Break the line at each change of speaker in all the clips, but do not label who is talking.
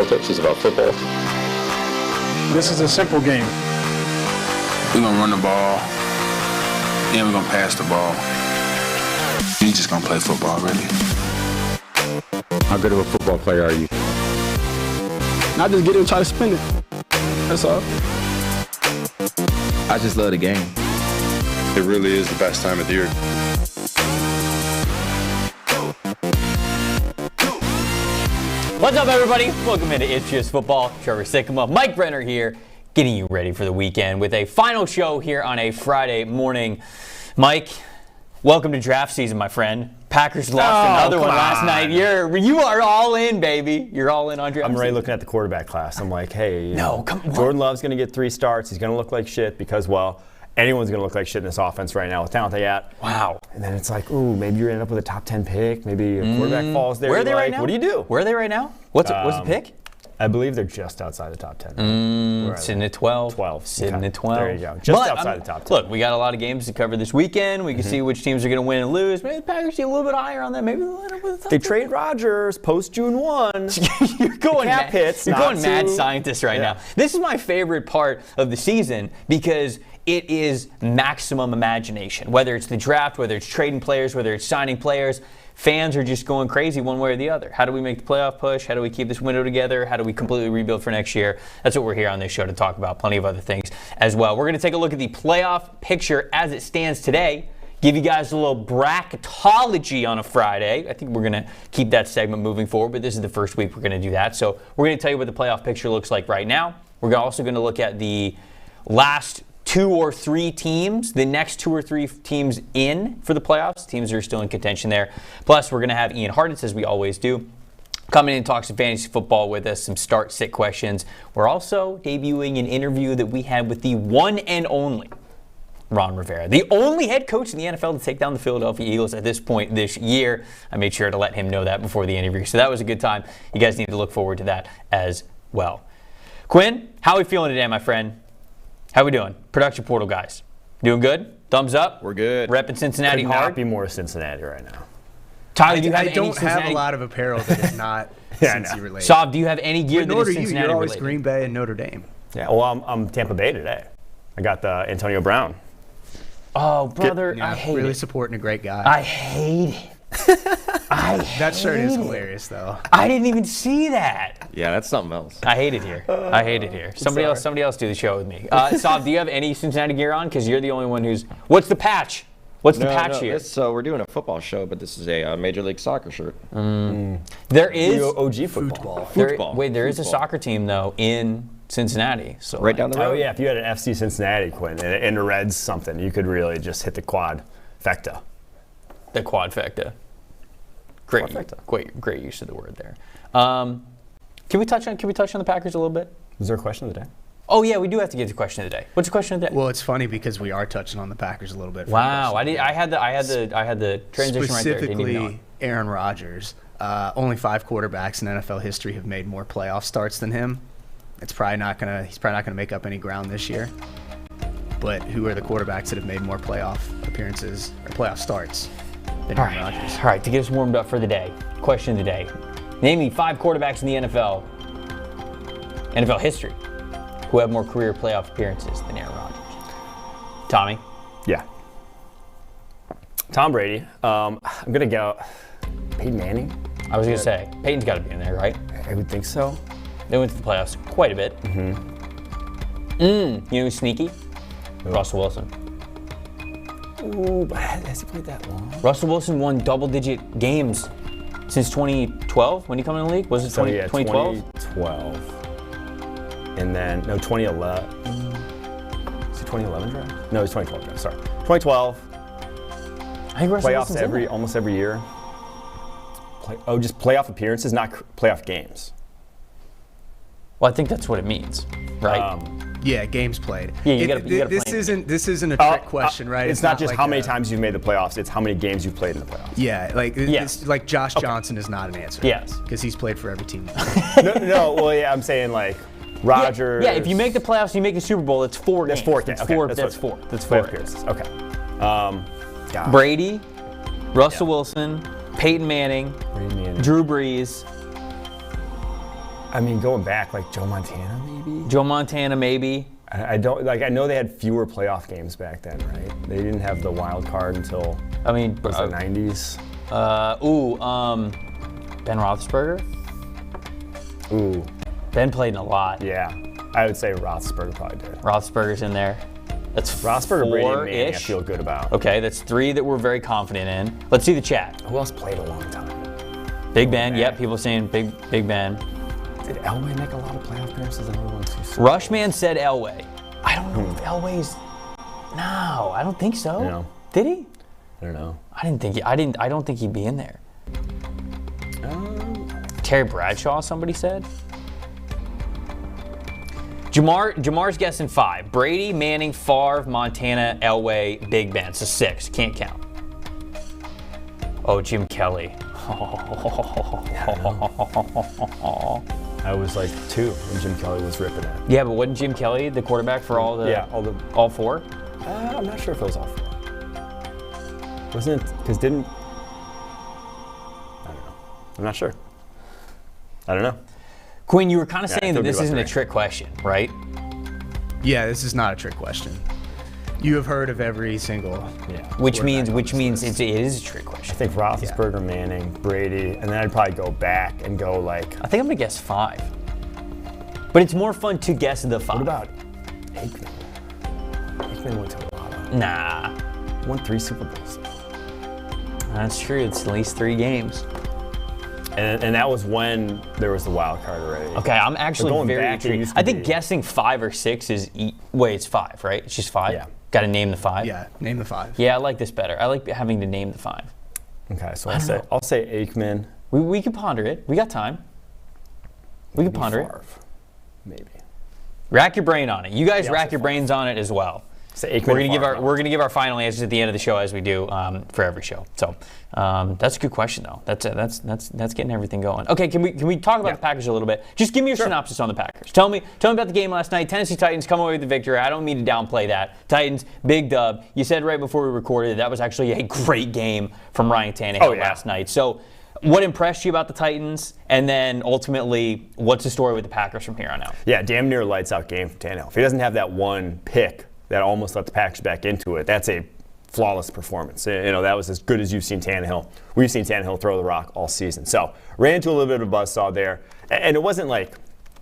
politics. It's about football.
This is a simple game.
We're going to run the ball, then we're going to pass the ball. You're just going to play football, really.
How good of a football player are you?
I just get it and try to spin it. That's all.
I just love the game.
It really is the best time of the year.
What's up, everybody? Welcome into It's Just Football. Trevor Sikkema Mike Renner here, getting you ready for the weekend with a final show here on a Friday morning. Mike, welcome to draft season, my friend. Packers lost another one last night. You are all in, baby. You're all in on draft
I'm already
season.
looking at the quarterback class. I'm like, hey,
Come on.
Jordan Love's going to get 3 starts. He's going to look like shit because, well, anyone's going to look like shit in this offense right now with talent they got.
Wow.
And then it's like, ooh, maybe you're end up with a top 10 pick. Maybe a quarterback falls there.
Where are they right now?
What do you do?
Where are they right now? What's the pick?
I believe they're just outside the top 10.
Sitting at 12.
12.
Sitting
Okay.
at 12.
There you go. Just outside the top 10.
Look, we got a lot of games to cover this weekend. We can see which teams are going to win and lose. Maybe the Packers get a little bit higher on that. Maybe they'll end up with a top
They
10.
trade Rodgers post June 1.
You're going
cap hits,
You're
not
going mad
to-
scientist right now. This is my favorite part of the season because it is maximum imagination. Whether it's the draft, whether it's trading players, whether it's signing players, fans are just going crazy one way or the other. How do we make the playoff push? How do we keep this window together? How do we completely rebuild for next year? That's what we're here on this show to talk about. Plenty of other things as well. We're going to take a look at the playoff picture as it stands today. Give you guys a little bracketology on a Friday. I think we're going to keep that segment moving forward, but this is the first week we're going to do that. So we're going to tell you what the playoff picture looks like right now. We're also going to look at the last 2 or 3 teams, the next 2 or 3 teams in for the playoffs, teams that are still in contention there. Plus, we're going to have Ian Hartitz, as we always do, come in and talk some fantasy football with us, some start-sit questions. We're also debuting an interview that we had with the one and only Ron Rivera, the only head coach in the NFL to take down the Philadelphia Eagles at this point this year. I made sure to let him know that before the interview, so that was a good time. You guys need to look forward to that as well. Quinn, how are we feeling today, my friend? How we doing? Production Portal guys. Doing good? Thumbs up?
We're good.
Repping Cincinnati
Could
hard?
not be more Cincinnati right now.
Tyler, do you have
I
any
don't
Cincinnati?
have a lot of apparel that is not
Yeah, I
Cincy
know.
related.
Saab, do you have any gear
But
that
nor
is
do you.
Cincinnati
You're always
related?
Green Bay and Notre Dame.
Yeah, well, I'm Tampa Bay today. I got the Antonio Brown.
Oh, brother,
Yeah,
I hate
really
it.
supporting a great guy.
I hate it.
That shirt is hilarious, though.
I didn't even see that.
Yeah, that's something else.
I hate it here. I hate it here. Somebody else do the show with me. Saab, do you have any Cincinnati gear on? Because you're the only one who's. What's the patch? What's the patch here?
So we're doing a football show, but this is a Major League Soccer shirt.
There is.
OG football.
There is a soccer team though in Cincinnati. So
Right down the road.
Oh, yeah, if you had an FC Cincinnati, Quinn, and a Reds something, you could really just hit the quadfecta.
The quadfecta. Great use of the word there. Can we touch on the Packers a little bit?
Was there a question of the day?
Oh yeah, we do have to get to question of the day. What's the question of the day?
Well, it's funny because we are touching on the Packers a little bit.
Wow, I had the transition right there. Didn't even know it.
Specifically, Aaron Rodgers. Only 5 quarterbacks in NFL history have made more playoff starts than him. He's probably not gonna make up any ground this year. But who are the quarterbacks that have made more playoff appearances or playoff starts than Aaron Rodgers?
All right, to get us warmed up for the day, question of the day. Name me 5 quarterbacks in the NFL history, who have more career playoff appearances than Aaron Rodgers. Tommy?
Yeah. Tom Brady. I'm going to go Peyton Manning.
I was going to say, Peyton's got to be in there, right?
I would think so.
They went to the playoffs quite a bit. You know who's sneaky? Russell Wilson.
Ooh, but has he played that long?
Russell Wilson won double-digit games since 2012 when he came in the league. Was it 2012?
2012. And then, no, 2011. Is it 2011 draft? No, it's 2012 draft, sorry. 2012.
I think Russell
Playoffs
Wilson's in there.
almost every year. Just playoff appearances, not playoff games.
Well, I think that's what it means, right?
Yeah, games played.
Yeah, you gotta
this
play.
isn't a trick question, right?
It's not just
like
how many times you've made the playoffs, it's how many games you've played in the playoffs.
Yeah,
Yes.
it's like Josh Johnson is not an answer.
Yes.
Because he's played for every team.
Well, yeah, I'm saying like Rodgers.
Yeah, if you make the playoffs, you make the Super Bowl, it's 4 games.
That's 4 games.
That's
Okay,
four.
that's
That's
what-
4. That's 4
playoff appearances. Okay. God.
Brady, Russell Wilson, Peyton Manning,
Brady, Manning.
Drew Brees.
I mean, going back, like Joe Montana, maybe.
Joe Montana, maybe.
I don't like. I know they had fewer playoff games back then, right? They didn't have the wild card until
I mean,
the 90s.
Ben Roethlisberger.
Ooh,
Ben played in a lot.
yeah. I would say Roethlisberger probably did.
Roethlisberger's in there. That's
Roethlisberger, Brady, and Manning, I
four-ish.
feel good about.
Okay, that's 3 that we're very confident in. Let's see the chat.
Who else played a long time?
Big Ben. Yep, people saying Big Ben.
Did Elway make a lot of playoff appearances? Another one too soon.
Rushman said Elway. I don't know if Elway's. No, I don't think so.
No.
Did he?
I don't know.
I don't think he'd be in there. Terry Bradshaw, somebody said. Jamar's guessing 5. Brady, Manning, Favre, Montana, Elway, Big Ben. So 6. Can't count. Oh, Jim Kelly.
I was like 2 when Jim Kelly was ripping it.
Yeah, but wasn't Jim Kelly the quarterback for all the?
Yeah,
all 4?
I'm not sure if it was all 4. Wasn't it? Because didn't. I don't know. I'm not sure. I don't know.
Quinn, you were kind of
Yeah, I
saying
feel
that this
good
isn't
about
a
three.
trick question, right?
Yeah, this is not a trick question. You have heard of every single.
Yeah.
Which
quarterback
means
on this list.
it is a trick question.
I think Roethlisberger, Manning, Brady, and then I'd probably go back and go like.
I think I'm gonna guess 5. But it's more fun to guess the 5.
What about Aikman? Aikman went to a lot of.
Nah,
Won 3 Super Bowls.
that's true. It's at least 3 games.
And that was when there was the wild card already.
Okay, I'm actually
going
very
back, it
intrigued.
used to
I think
be-
guessing 5 or 6 is. Wait, it's 5, right? It's just 5?
Yeah.
Got to name the 5?
Yeah, name the 5.
Yeah, I like this better. I like having to name the 5.
Okay, so
don't know.
I'll say Aikman.
We can ponder it. We got time. We can ponder it.
Favre, maybe.
Rack your brain on it. You guys
Yeah, I'll
rack
say
your brains on it as well.
Say Aikman.
We're gonna give our final answers at the end of the show as we do for every show. So that's a good question though. That's getting everything going. Okay, can we talk about the Packers a little bit? Just give me your synopsis on the Packers. Tell me about the game last night. Tennessee Titans come away with the victory. I don't mean to downplay that. Titans big dub. You said right before we recorded that was actually a great game from Ryan Tannehill last night. So what impressed you about the Titans? And then ultimately, what's the story with the Packers from here on out?
Yeah, damn near lights out game from Tannehill. If he doesn't have that one pick that almost let the Packers back into it, that's a flawless performance. You know, that was as good as you've seen Tannehill. We've seen Tannehill throw the rock all season. So ran into a little bit of a buzzsaw there. And it wasn't like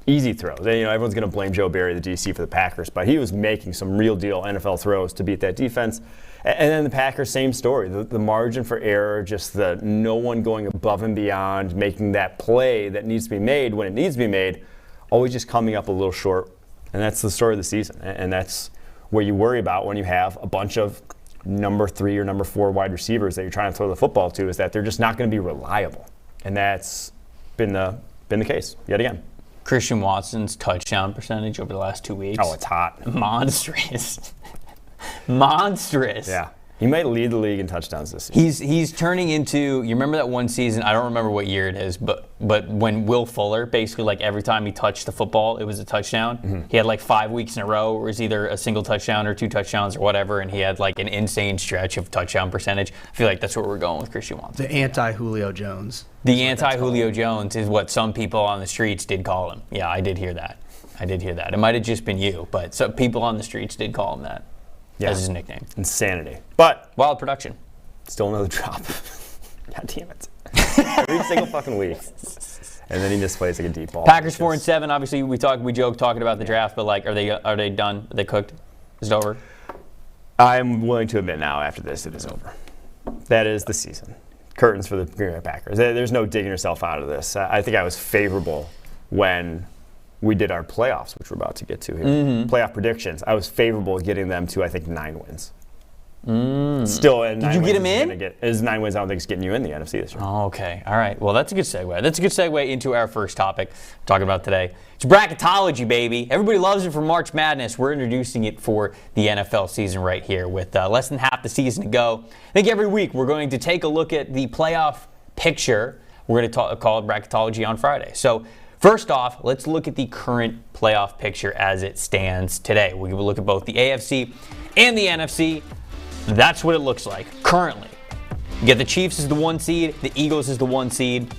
easy throws. You know, everyone's going to blame Joe Barry, the DC, for the Packers, but he was making some real deal NFL throws to beat that defense. And then the Packers, same story. The margin for error, just the no one going above and beyond, making that play that needs to be made when it needs to be made, always just coming up a little short. And that's the story of the season. And that's what you worry about when you have a bunch of number 3 or number 4 wide receivers that you're trying to throw the football to, is that they're just not going to be reliable. And that's been the case yet again.
Christian Watson's touchdown percentage over the last 2 weeks.
Oh, it's hot.
Monstrous. Monstrous.
Yeah. He might lead the league in touchdowns this season.
He's turning into, you remember that one season, I don't remember what year it is, but when Will Fuller, basically like every time he touched the football, it was a touchdown.
Mm-hmm.
He had like 5 weeks in a row where it was either a single touchdown or 2 touchdowns or whatever, and he had like an insane stretch of touchdown percentage. I feel like that's where we're going with Christian Watson.
The anti-Julio Jones.
The anti-Julio Jones is what some people on the streets did call him. Yeah, I did hear that. It might have just been you, but some people on the streets did call him that.
Yeah.
As his nickname.
Insanity. But
Wild production.
still another drop. God damn it. Every single fucking week. And then he misplays like a deep ball.
Packers 4-7. Obviously, we joke talking about the draft, but like, are they done? Are they cooked? Is it over?
I'm willing to admit now, after this, it is over. That is the season. Curtains for the Green Bay Packers. There's no digging yourself out of this. I think I was favorable when we did our playoffs, which we're about to get to here. Playoff predictions. I was favorable getting them to, I think, 9 wins. Still, and
Did you get them in?
Is 9 wins? I don't think it's getting you in the NFC this year.
Oh, okay. All right. Well, that's a good segue. That's a good segue into our first topic we're talking about today. It's bracketology, baby. Everybody loves it for March Madness. We're introducing it for the NFL season right here with less than half the season to go. I think every week we're going to take a look at the playoff picture. We're going to call it bracketology on Friday. So first off, let's look at the current playoff picture as it stands today. We will look at both the AFC and the NFC. That's what it looks like currently. You get the Chiefs as the 1 seed, the Eagles as the 1 seed.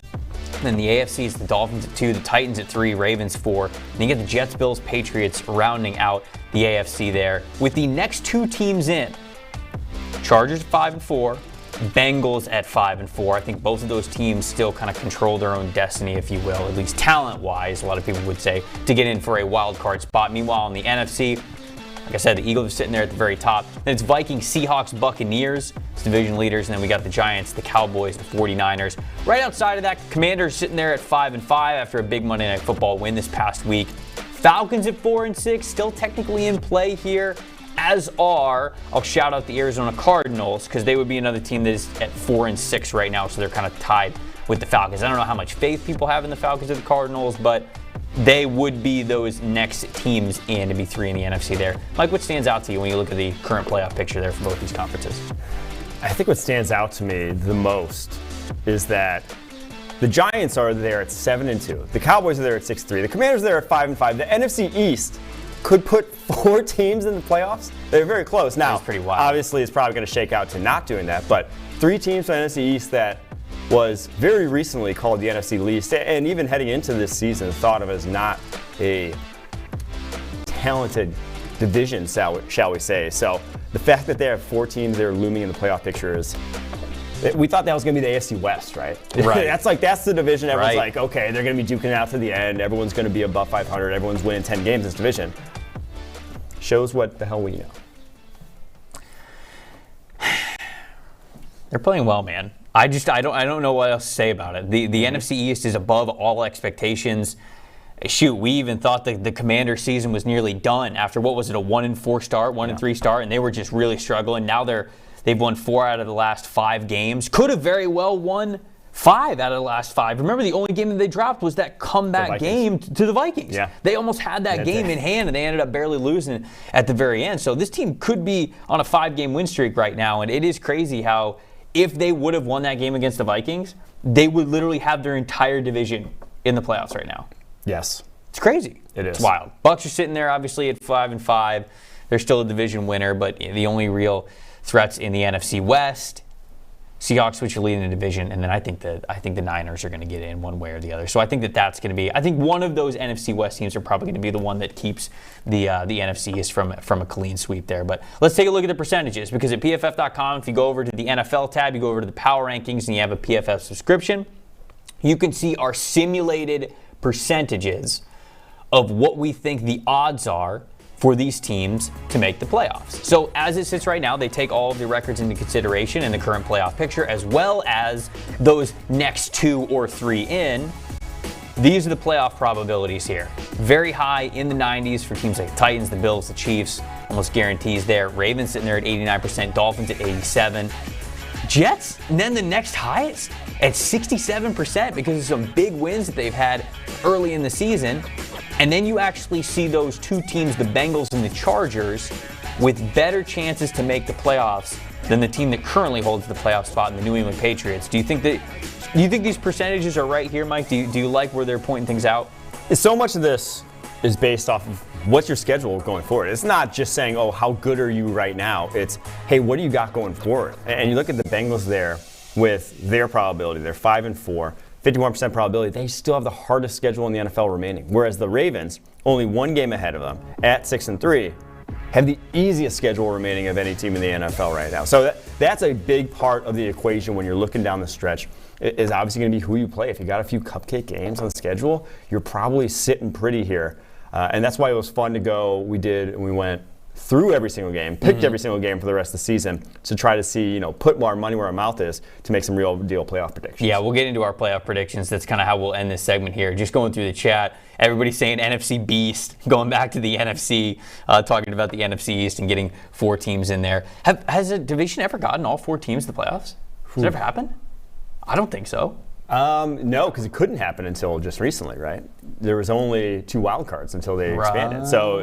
Then the AFC is the Dolphins at 2, the Titans at 3, Ravens 4. Then you get the Jets, Bills, Patriots rounding out the AFC there. With the next 2 teams in, Chargers at 5-4, Bengals at 5-4. I think both of those teams still kind of control their own destiny, if you will, at least talent-wise, a lot of people would say, to get in for a wild card spot. Meanwhile, in the NFC, like I said, the Eagles are sitting there at the very top. Then it's Vikings, Seahawks, Buccaneers, it's division leaders, and then we got the Giants, the Cowboys, the 49ers. Right outside of that, Commanders sitting there at 5-5 after a big Monday Night Football win this past week. Falcons at 4-6, still technically in play here, as are, I'll shout out the Arizona Cardinals, because they would be another team that is at 4-6 right now, so they're kind of tied with the Falcons. I don't know how much faith people have in the Falcons or the Cardinals, but they would be those next teams in to be 3 in the NFC there. Mike, what stands out to you when you look at the current playoff picture there for both these conferences?
I think what stands out to me the most is that the Giants are there at 7-2. The Cowboys are there at 6-3. The Commanders are there at 5-5. The NFC East could put 4 teams in the playoffs. They're very close. Now,
that's pretty wild.
Obviously, it's probably going to shake out to not doing that, but 3 teams from the NFC East that was very recently called the NFC least, and even heading into this season, thought of as not a talented division, shall we say. So the fact that they have 4 teams that are looming in the playoff picture is, we thought that was going to be the AFC West, right?
Right.
that's the division. Everyone's
Right.
like, okay, they're going to be duking it out to the end. Everyone's going to be above 500. Everyone's winning 10 games in this division. Shows what the hell we know.
They're playing well, man. I don't know what else to say about it. The NFC East is above all expectations. Shoot, we even thought that the Commander season was nearly done after, what was it, a 1-4 start, 1-3 start, and they were just really struggling. Now they've won 4 out of the last 5 games. Could have very well won 5 out of the last 5. Remember, the only game that they dropped was that comeback game to the Vikings.
Yeah.
They almost had that game in hand, and they ended up barely losing at the very end. So this team could be on a 5-game win streak right now, and it is crazy how if they would have won that game against the Vikings, they would literally have their entire division in the playoffs right now.
Yes.
It's crazy.
It is.
It's wild. Bucks are sitting there obviously at 5-5. They're still a division winner, but the only real threats in the NFC West, Seahawks, which are leading the division, and then I think the Niners are going to get in one way or the other. So I think that's going to be, I think one of those NFC West teams are probably going to be the one that keeps the NFC East from a clean sweep there. But let's take a look at the percentages, because at PFF.com, if you go over to the NFL tab, you go over to the Power Rankings, and you have a PFF subscription, you can see our simulated percentages of what we think the odds are for these teams to make the playoffs. So as it sits right now, they take all of the records into consideration in the current playoff picture, as well as those next 2 or 3 in. These are the playoff probabilities here. Very high in the 90s for teams like the Titans, the Bills, the Chiefs, almost guarantees there. Ravens sitting there at 89%, Dolphins at 87%. Jets, and then the next highest at 67% because of some big wins that they've had early in the season. And then you actually see those 2 teams, the Bengals and the Chargers, with better chances to make the playoffs than the team that currently holds the playoff spot in the New England Patriots. Do you think these percentages are right here, Mike? Do you like where they're pointing things out?
So much of this is based off of what's your schedule going forward. It's not just saying, oh, how good are you right now? It's, hey, what do you got going forward? And you look at the Bengals there with their probability. They're 5-4. 51% probability, they still have the hardest schedule in the NFL remaining. Whereas the Ravens, only 1 game ahead of them, at 6-3, have the easiest schedule remaining of any team in the NFL right now. So that's a big part of the equation when you're looking down the stretch, is obviously going to be who you play. If you got a few cupcake games on the schedule, you're probably sitting pretty here. And that's why it was fun to go. We went through every single game, picked every single game for the rest of the season to try to see, put our money where our mouth is to make some real deal playoff predictions.
Yeah, we'll get into our playoff predictions. That's kind of how we'll end this segment here. Just going through the chat, everybody saying NFC Beast, going back to the NFC, talking about the NFC East and getting 4 teams in there. Has a division ever gotten all 4 teams to the playoffs? Has it ever happened? I don't think so.
No, because it couldn't happen until just recently, right? There was only 2 wild cards until they expanded. So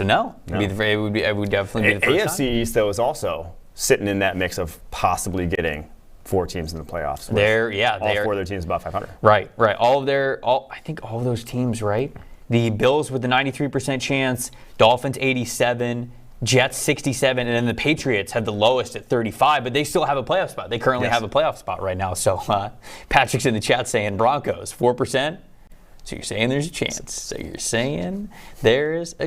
no. It would definitely be the first
AFC
time.
East, though, is also sitting in that mix of possibly getting 4 teams in the playoffs. All 4 of their teams above 500.
Right. I think all of those teams, right? The Bills with the 93% chance, Dolphins 87, Jets 67, and then the Patriots had the lowest at 35, but they still have a playoff spot. They currently have a playoff spot right now. So Patrick's in the chat saying Broncos 4%. So you're saying there's a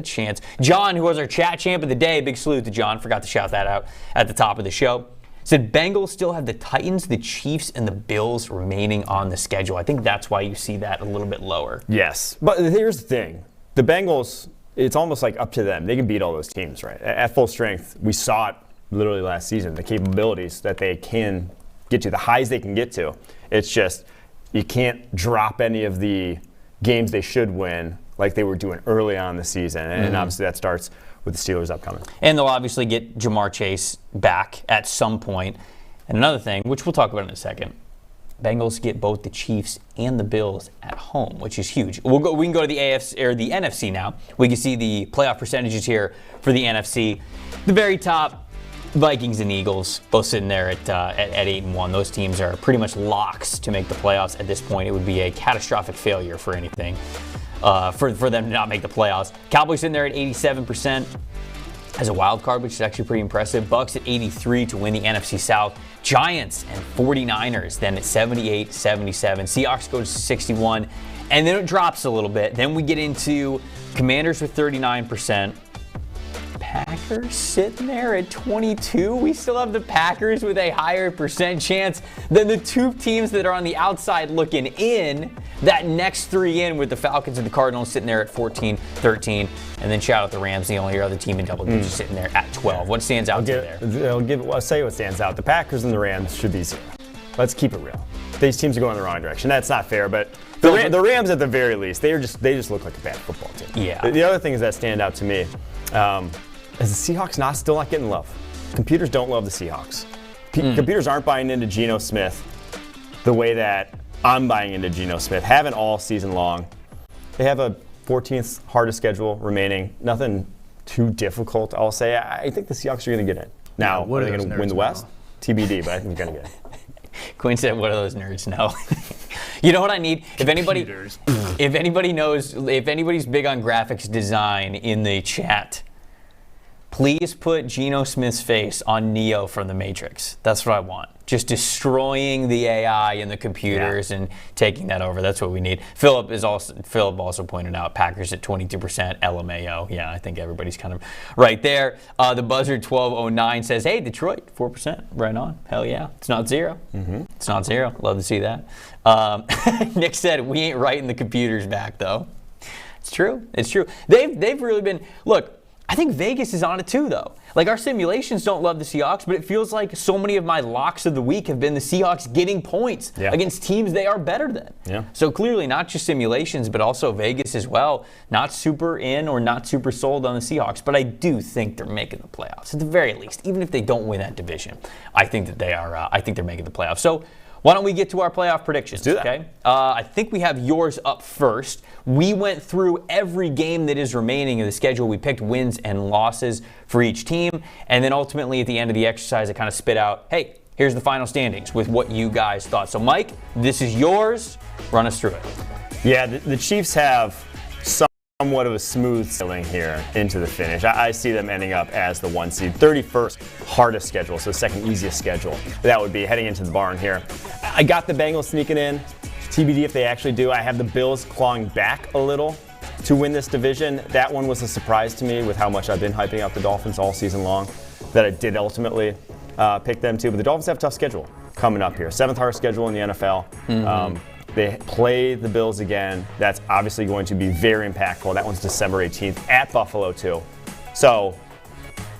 chance. John, who was our chat champ of the day, big salute to John. Forgot to shout that out at the top of the show. Said Bengals still have the Titans, the Chiefs, and the Bills remaining on the schedule. I think that's why you see that a little bit lower.
Yes, but here's the thing. The Bengals, it's almost like up to them. They can beat all those teams, right? At full strength, we saw it literally last season, the capabilities that they can get to, the highs they can get to. It's just you can't drop any of the games they should win like they were doing early on in the season. And obviously that starts with the Steelers upcoming.
And they'll obviously get Jamar Chase back at some point. And another thing, which we'll talk about in a second, Bengals get both the Chiefs and the Bills at home, which is huge. We can go to the AFC or the NFC now. We can see the playoff percentages here for the NFC. The very top, Vikings and Eagles, both sitting there at 8-1. Those teams are pretty much locks to make the playoffs at this point. It would be a catastrophic failure for anything for them to not make the playoffs. Cowboys sitting there at 87% as a wild card, which is actually pretty impressive. Bucks at 83 to win the NFC South. Giants and 49ers then at 78, 77. Seahawks go to 61, and then it drops a little bit. Then we get into Commanders with 39%. Packers sitting there at 22. We still have the Packers with a higher percent chance than the two teams that are on the outside looking in. That next three in with the Falcons and the Cardinals sitting there at 14, 13. And then shout out the Rams, the only other team in double digits sitting there at 12. What stands out there?
I'll say what stands out. The Packers and the Rams should be 0. Let's keep it real. These teams are going in the wrong direction. That's not fair, but the Rams at the very least, they just look like a bad football team.
Yeah.
The other things that stand out to me is the Seahawks still not getting love. Computers don't love the Seahawks. Computers aren't buying into Geno Smith the way that I'm buying into Geno Smith. Haven't all season long. They have a 14th hardest schedule remaining. Nothing too difficult, I'll say. I think the Seahawks are going to get in. Now, are they going to win the West? TBD, but I think they're going to get in.
Quinn said, what are those nerds? No. You know what I need? If anybody's big on graphics design in the chat, please put Geno Smith's face on Neo from The Matrix. That's what I want. Just destroying the AI and the computers and taking that over. That's what we need. Philip also pointed out Packers at 22%, LMAO. Yeah, I think everybody's kind of right there. The Buzzard 1209 says, hey, Detroit, 4%. Right on. Hell yeah. It's not 0. It's not 0. Love to see that. Nick said, we ain't writing the computers back, though. It's true. It's true. They've really been, look, I think Vegas is on it too, though. Like, our simulations don't love the Seahawks, but it feels like so many of my locks of the week have been the Seahawks getting points against teams they are better than. Yeah. So clearly not just simulations, but also Vegas as well. Not super in or not super sold on the Seahawks, but I do think they're making the playoffs at the very least. Even if they don't win that division, I think that they are. I think they're making the playoffs. So why don't we get to our playoff predictions?
Let's do that.
Okay. I think we have yours up first. We went through every game that is remaining in the schedule. We picked wins and losses for each team. And then ultimately at the end of the exercise, I kind of spit out, hey, here's the final standings with what you guys thought. So Mike, this is yours. Run us through it.
Yeah, the Chiefs have somewhat of a smooth sailing here into the finish. I see them ending up as the 1 seed. 31st hardest schedule, so second easiest schedule. That would be heading into the barn here. I got the Bengals sneaking in. TBD if they actually do. I have the Bills clawing back a little to win this division. That one was a surprise to me with how much I've been hyping up the Dolphins all season long, that I did ultimately pick them too. But the Dolphins have a tough schedule coming up here. 7th hardest schedule in the NFL. They play the Bills again. That's obviously going to be very impactful. That one's December 18th at Buffalo too. So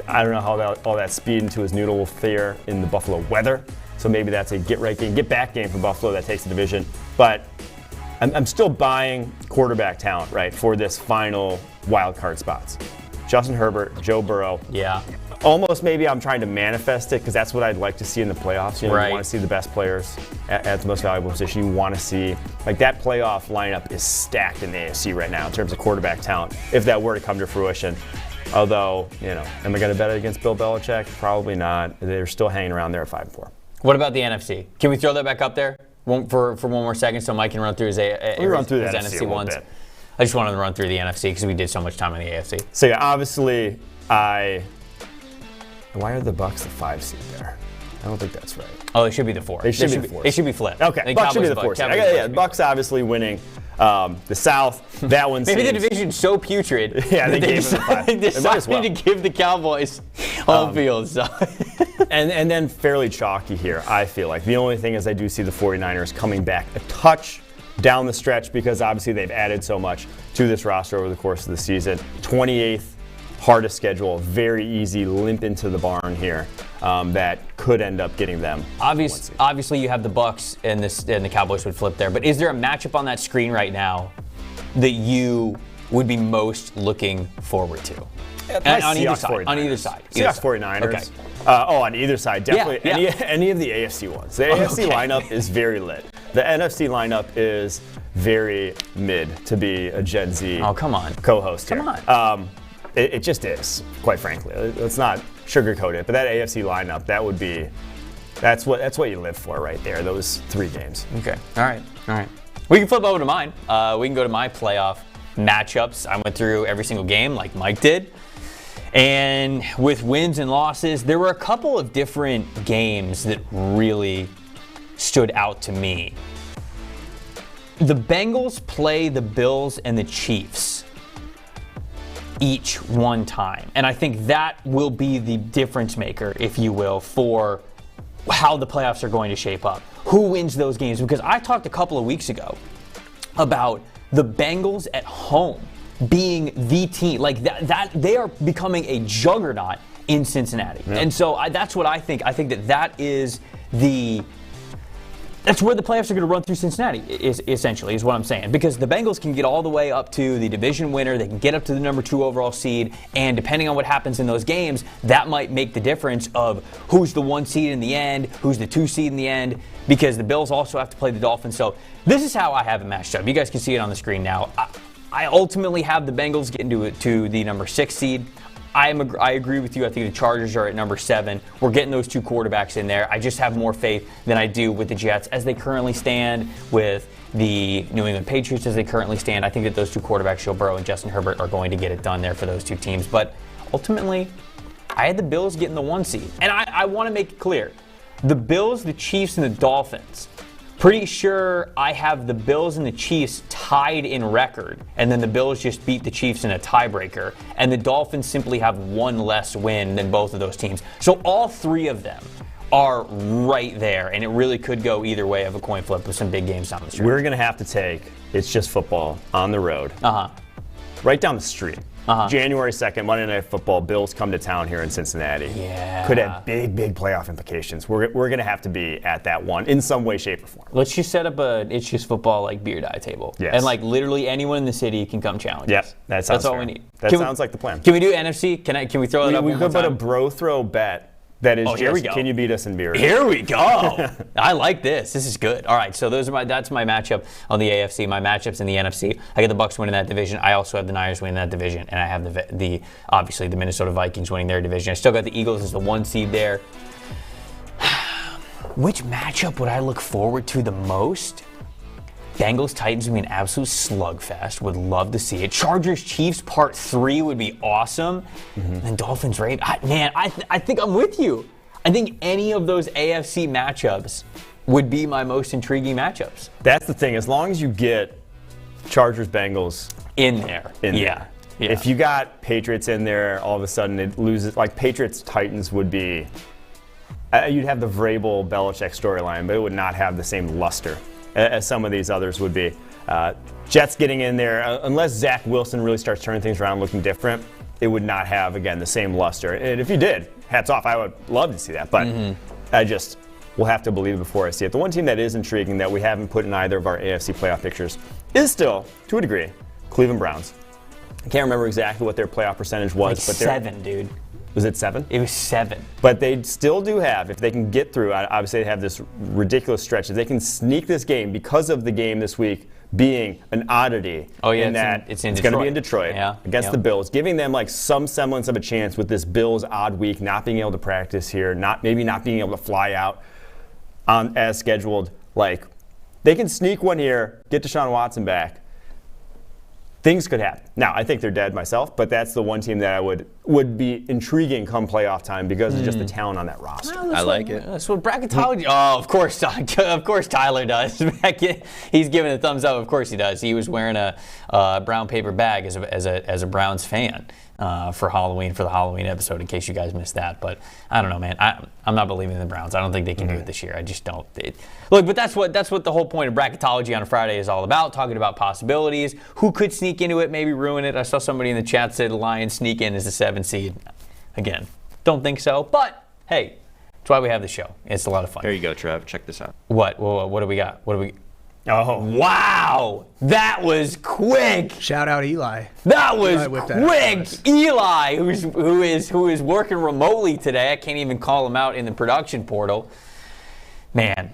I don't know how all that speed into his noodle will fare in the Buffalo weather. So maybe that's a get-right game, get-back game for Buffalo that takes the division. But I'm still buying quarterback talent, right, for this final wild card spots. Justin Herbert, Joe Burrow.
Yeah.
Almost maybe I'm trying to manifest it because that's what I'd like to see in the playoffs. You know, you want to see the best players at the most valuable position. You want to see, like, that playoff lineup is stacked in the AFC right now in terms of quarterback talent, if that were to come to fruition. Although, you know, am I going to bet it against Bill Belichick? Probably not. They're still hanging around there at 5-4.
What about the NFC? Can we throw that back up there for one more second so Mike can run through his NFC ones? I just wanted to run through the NFC because we did so much time on the AFC.
So yeah, obviously I Why are the Bucks the 5 seed there? I don't think that's right.
Oh, they should be the 4.
They should be the 4.
They should be flipped.
Okay, Bucks should be the 4 seed. Yeah, Bucks obviously winning the South. That one
Maybe
seems...
the division's so putrid.
Yeah, they gave them the 5.
They decided to give the Cowboys home field. So.
and then fairly chalky here, I feel like. The only thing is I do see the 49ers coming back a touch down the stretch because obviously they've added so much to this roster over the course of the season. 28th hardest schedule, very easy limp into the barn here that could end up getting them.
Obviously, you have the Bucks and the Cowboys would flip there. But is there a matchup on that screen right now that you would be most looking forward to? On either side. On either side.
Seahawks 49ers.
Okay.
On either side, definitely.
Yeah.
Any of the AFC ones. The AFC lineup is very lit. The NFC lineup is very mid to be a Gen Z co-host here.
Come on.
It just is, quite frankly. Let's not sugarcoat it. But that AFC lineup, that's what you live for right there. Those 3 games.
Okay. All right. We can flip over to mine. We can go to my playoff matchups. I went through every single game like Mike did. And with wins and losses, there were a couple of different games that really stood out to me. The Bengals play the Bills and the Chiefs each one time. And I think that will be the difference maker, if you will, for how the playoffs are going to shape up. Who wins those games? Because I talked a couple of weeks ago about the Bengals at home being the team. Like that they are becoming a juggernaut in Cincinnati. Yeah. And so that's what I think. I think that is that's where the playoffs are going to run through Cincinnati, essentially, is what I'm saying. Because the Bengals can get all the way up to the division winner. They can get up to the number 2 overall seed. And depending on what happens in those games, that might make the difference of who's the 1 seed in the end, who's the 2 seed in the end, because the Bills also have to play the Dolphins. So this is how I have it matched up. You guys can see it on the screen now. I ultimately have the Bengals getting to the number 6 seed. I agree with you. I think the Chargers are at number 7. We're getting those 2 quarterbacks in there. I just have more faith than I do with the Jets as they currently stand, with the New England Patriots as they currently stand. I think that those 2 quarterbacks, Joe Burrow and Justin Herbert, are going to get it done there for those 2 teams. But ultimately, I had the Bills getting the 1 seed. And I want to make it clear. The Bills, the Chiefs, and the Dolphins. Pretty sure I have the Bills and the Chiefs tied in record, and then the Bills just beat the Chiefs in a tiebreaker, and the Dolphins simply have 1 less win than both of those teams. So all 3 of them are right there, and it really could go either way of a coin flip with some big games down the street.
We're going to have to take It's Just Football on the road. Right down the street. January 2nd, Monday Night Football, Bills come to town here in Cincinnati.
Yeah.
Could have big playoff implications. We're going to have to be at that one in some way, shape, or form.
Let's just set up a It's Just Football like beer die table.
Yes.
And like literally anyone in the city can come challenge us.
That's
all we need.
That sounds like the plan.
Can we do NFC? Can we throw it up?
We could put a bro throw bet. That is
here we go.
Can you beat us in beer?
Here we go. I like this. This is good. All right, so that's my matchup on the AFC. My matchups in the NFC. I got the Bucs winning that division. I also have the Niners winning that division, and I have obviously the Minnesota Vikings winning their division. I still got the Eagles as the 1 seed there. Which matchup would I look forward to the most? Bengals Titans would be an absolute slugfest. Would love to see it. Chargers Chiefs Part 3 would be awesome. And then Dolphins Ravens. I think I'm with you. I think any of those AFC matchups would be my most intriguing matchups.
That's the thing. As long as you get Chargers Bengals
in there.
Yeah. If you got Patriots in there, all of a sudden it loses. Like Patriots Titans would be. You'd have the Vrabel Belichick storyline, but it would not have the same luster as some of these others would be. Jets getting in there, unless Zach Wilson really starts turning things around looking different, it would not have, again, the same luster. And if you did, hats off, I would love to see that. But we'll have to believe it before I see it. The one team that is intriguing that we haven't put in either of our AFC playoff pictures is still, to a degree, Cleveland Browns. I can't remember exactly what their playoff percentage was.
But 7, dude.
Was it 7?
It was 7.
But they still do have, if they can get through, obviously they have this ridiculous stretch. If they can sneak this game because of the game this week being an oddity.
Oh, yeah,
in that
it's
going to be in Detroit against the Bills, giving them like some semblance of a chance with this Bills odd week, not being able to practice here, maybe not being able to fly out as scheduled. Like, they can sneak one here, get Deshaun Watson back. things could happen. Now, I think they're dead myself, but that's the one team that I would be intriguing come playoff time because of just the talent on that roster.
Well,
I like it.
That's what bracketology. Oh, of course Tyler does. He's giving a thumbs up. Of course he does. He was wearing a brown paper bag as a Browns fan for Halloween, for the Halloween episode, in case you guys missed that. But I don't know, man. I'm not believing in the Browns. I don't think they can do it this year. I just don't. Look, but that's what the whole point of bracketology on a Friday is all about, talking about possibilities. Who could sneak into it, maybe ruin it? I saw somebody in the chat say the Lions sneak in as a 7 seed. Again, don't think so. But, hey, that's why we have the show. It's a lot of fun.
There you go, Trev. Check this out.
What? What do we got?
Oh,
Wow! That was quick!
Shout out Eli.
That was
Eli whipped that out
quick!
for us.
Eli, who is working remotely today. I can't even call him out in the production portal. Man,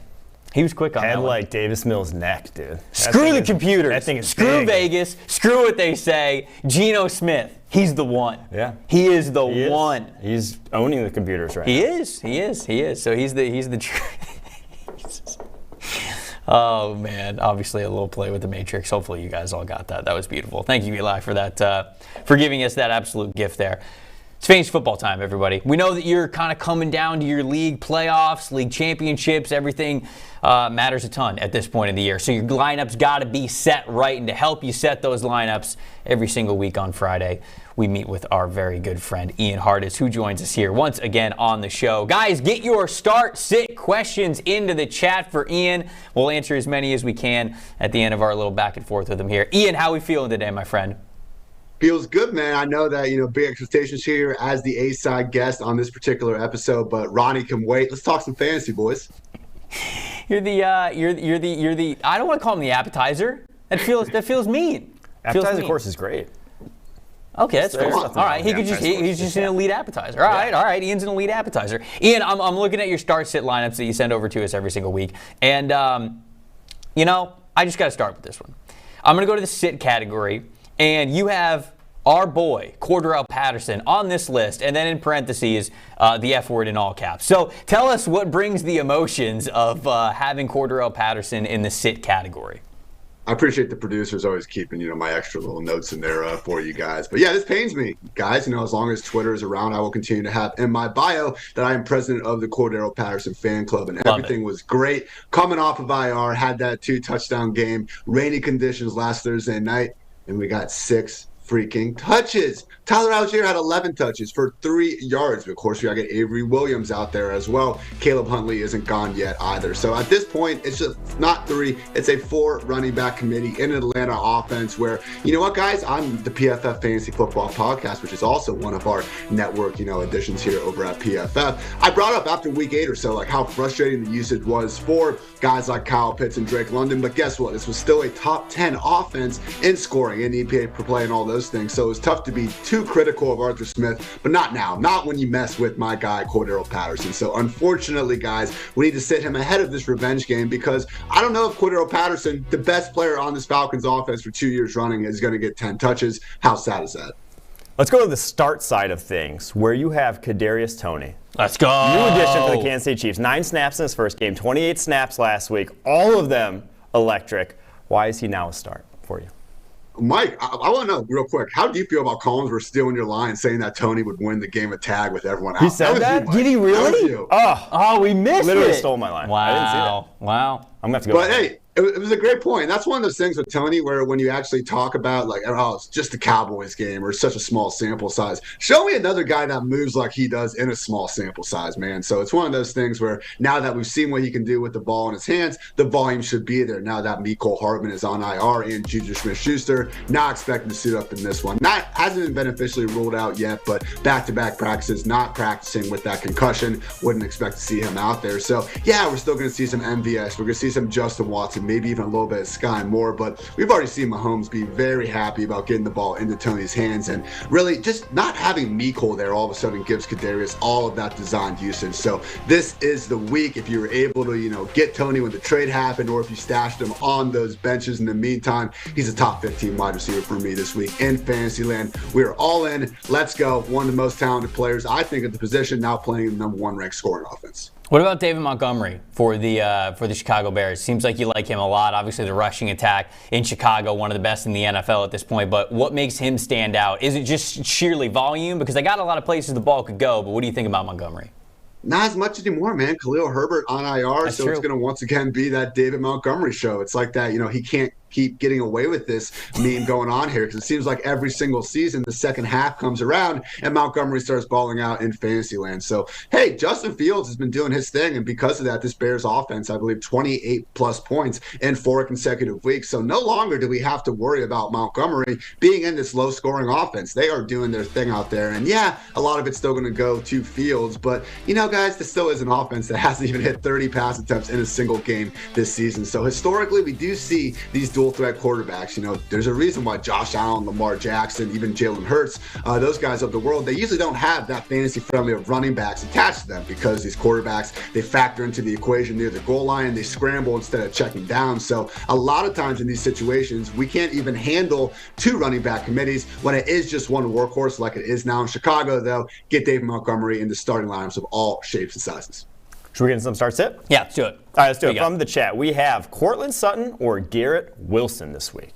he was quick on
had
that one.
like Davis Mills' neck, dude.
Screw the computers.
That thing is
Screw
big.
Vegas. Screw what they say. Geno Smith. He's the one.
Yeah.
He is the
He is.
one.
He's owning the computers right
He
now.
is. So he's the Oh, man. Obviously, a little play with the Matrix. Hopefully, you guys all got that. That was beautiful. Thank you, Eli, for that, for giving us that absolute gift there. It's fantasy football time, everybody. We know that you're kind of coming down to your league playoffs, league championships. Everything matters a ton at this point of the year. So your lineups got to be set right. And to help you set those lineups every single week on Friday, we meet with our very good friend Ian Hartitz, who joins us here once again on the show. Guys, get your start-sit questions into the chat for Ian. We'll answer as many as we can at the end of our little back and forth with him here. Ian, how are we feeling today, my friend?
Feels good, man. I know that, big expectations here as the A-side guest on this particular episode, but Ronnie can wait. Let's talk some fantasy, boys.
You're the I don't want to call him the appetizer. That feels mean.
Appetizer course is great.
Okay, that's fair.
There's
All
nothing
right,
wrong with
he's just an elite appetizer. All right, Ian's an elite appetizer. Ian, I'm looking at your start-sit lineups that you send over to us every single week, and I just got to start with this one. I'm going to go to the sit category, and you have our boy, Cordarrelle Patterson, on this list, and then in parentheses, the F word in all caps. So tell us what brings the emotions of having Cordarrelle Patterson in the sit category.
I appreciate the producers always keeping, my extra little notes in there for you guys. But yeah, this pains me, guys. As long as Twitter is around, I will continue to have in my bio that I am president of the Cordarrelle Patterson fan club, and everything was great. Coming off of IR, had that 2-touchdown game, rainy conditions last Thursday night, and we got 6 freaking touches. Tyler Algier had 11 touches for 3 yards. But of course, we got to get Avery Williams out there as well. Caleb Huntley isn't gone yet either. So at this point, it's just not 3. It's a 4 running back committee in an Atlanta offense where, you know what, guys? I'm the PFF Fantasy Football Podcast, which is also one of our network, additions here over at PFF. I brought up after week 8 or so, like how frustrating the usage was for guys like Kyle Pitts and Drake London. But guess what? This was still a top 10 offense in scoring and EPA per play and all those things. So it was tough to be too critical of Arthur Smith, but not now. Not when you mess with my guy, Cordarrelle Patterson. So unfortunately, guys, we need to sit him ahead of this revenge game because I don't know if Cordarrelle Patterson, the best player on this Falcons offense for 2 years running, is going to get 10 touches. How sad is that?
Let's go to the start side of things, where you have Kadarius Toney.
Let's go.
New addition for the Kansas City Chiefs. 9 snaps in his first game, 28 snaps last week, all of them electric. Why is he now a start for you?
Mike, I want to know real quick, how do you feel about Collinsworth stealing your line saying that Tony would win the game of tag with everyone out?
He said that?
Was you, Mike.
Did he really?
That was you.
Oh,
we missed
literally
it.
stole my line.
Wow.
I didn't see that.
Wow.
I'm going to have to go
But
back.
hey, it was a great point. That's one of those things with Tony where when you actually talk about like, oh, it's just a Cowboys game or such a small sample size. Show me another guy that moves like he does in a small sample size, man. So it's one of those things where now that we've seen what he can do with the ball in his hands, the volume should be there. Now that Mecole Hardman is on IR and Juju Smith-Schuster, not expecting to suit up in this one. Hasn't been officially ruled out yet, but back-to-back practices, not practicing with that concussion. Wouldn't expect to see him out there. So yeah, we're still going to see some MVS. We're going to see some Justin Watson, maybe even a little bit of Sky Moore, but we've already seen Mahomes be very happy about getting the ball into Tony's hands, and really just not having Mecole there all of a sudden gives Kadarius all of that designed usage. So this is the week if you were able to, get Tony when the trade happened, or if you stashed him on those benches in the meantime, he's a top 15 wide receiver for me this week in Fantasyland. We're all in. Let's go. One of the most talented players, I think, at the position, now playing the number 1 ranked scoring offense.
What about David Montgomery for the Chicago Bears? Seems like you like him a lot. Obviously, the rushing attack in Chicago, one of the best in the NFL at this point. But what makes him stand out? Is it just sheerly volume? Because they got a lot of places the ball could go. But what do you think about Montgomery?
Not as much anymore, man. Khalil Herbert on IR,
That's
so
true.
it's going to once again be that David Montgomery show. It's like that, he can't keep getting away with this meme going on here, because it seems like every single season the second half comes around and Montgomery starts balling out in fantasy land. So, hey, Justin Fields has been doing his thing, and because of that, this Bears offense, I believe 28-plus points in 4 consecutive weeks. So no longer do we have to worry about Montgomery being in this low-scoring offense. They are doing their thing out there, and yeah, a lot of it's still going to go to Fields, but guys, this still is an offense that hasn't even hit 30 pass attempts in a single game this season. So historically, we do see these dual threat quarterbacks. There's a reason why Josh Allen, Lamar Jackson, even Jalen Hurts, those guys of the world, they usually don't have that fantasy friendly of running backs attached to them, because these quarterbacks, they factor into the equation near the goal line, they scramble instead of checking down. So a lot of times in these situations, we can't even handle 2 running back committees when it is just one workhorse like it is now in Chicago. They'll get David Montgomery in the starting lineups of all shapes and sizes.
Should we get into some start sit?
Yeah, let's do it.
All right, let's do it. From the chat, we have Cortland Sutton or Garrett Wilson this week.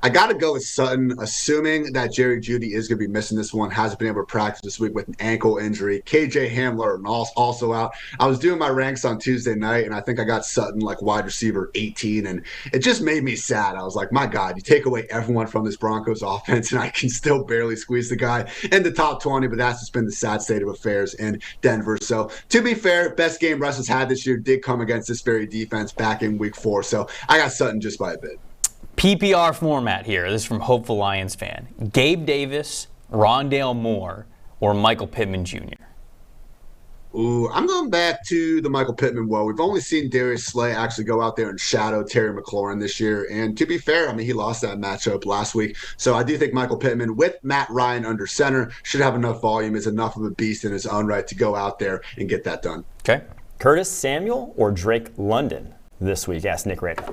I got to go with Sutton, assuming that Jerry Jeudy is going to be missing this one, hasn't been able to practice this week with an ankle injury. KJ Hamler also out. I was doing my ranks on Tuesday night, and I think I got Sutton like wide receiver 18, and it just made me sad. I was like, my God, you take away everyone from this Broncos offense, and I can still barely squeeze the guy in the top 20, but that's just been the sad state of affairs in Denver. So, to be fair, best game Russ has had this year did come against this very defense back in week 4, so I got Sutton just by a bit.
PPR format here. This is from Hopeful Lions fan. Gabe Davis, Rondale Moore, or Michael Pittman Jr.?
Ooh, I'm going back to the Michael Pittman. Well, we've only seen Darius Slay actually go out there and shadow Terry McLaurin this year. And to be fair, I mean, he lost that matchup last week. So I do think Michael Pittman with Matt Ryan under center should have enough volume, is enough of a beast in his own right to go out there and get that done.
Okay.
Curtis Samuel or Drake London this week? Asked Nick Rader.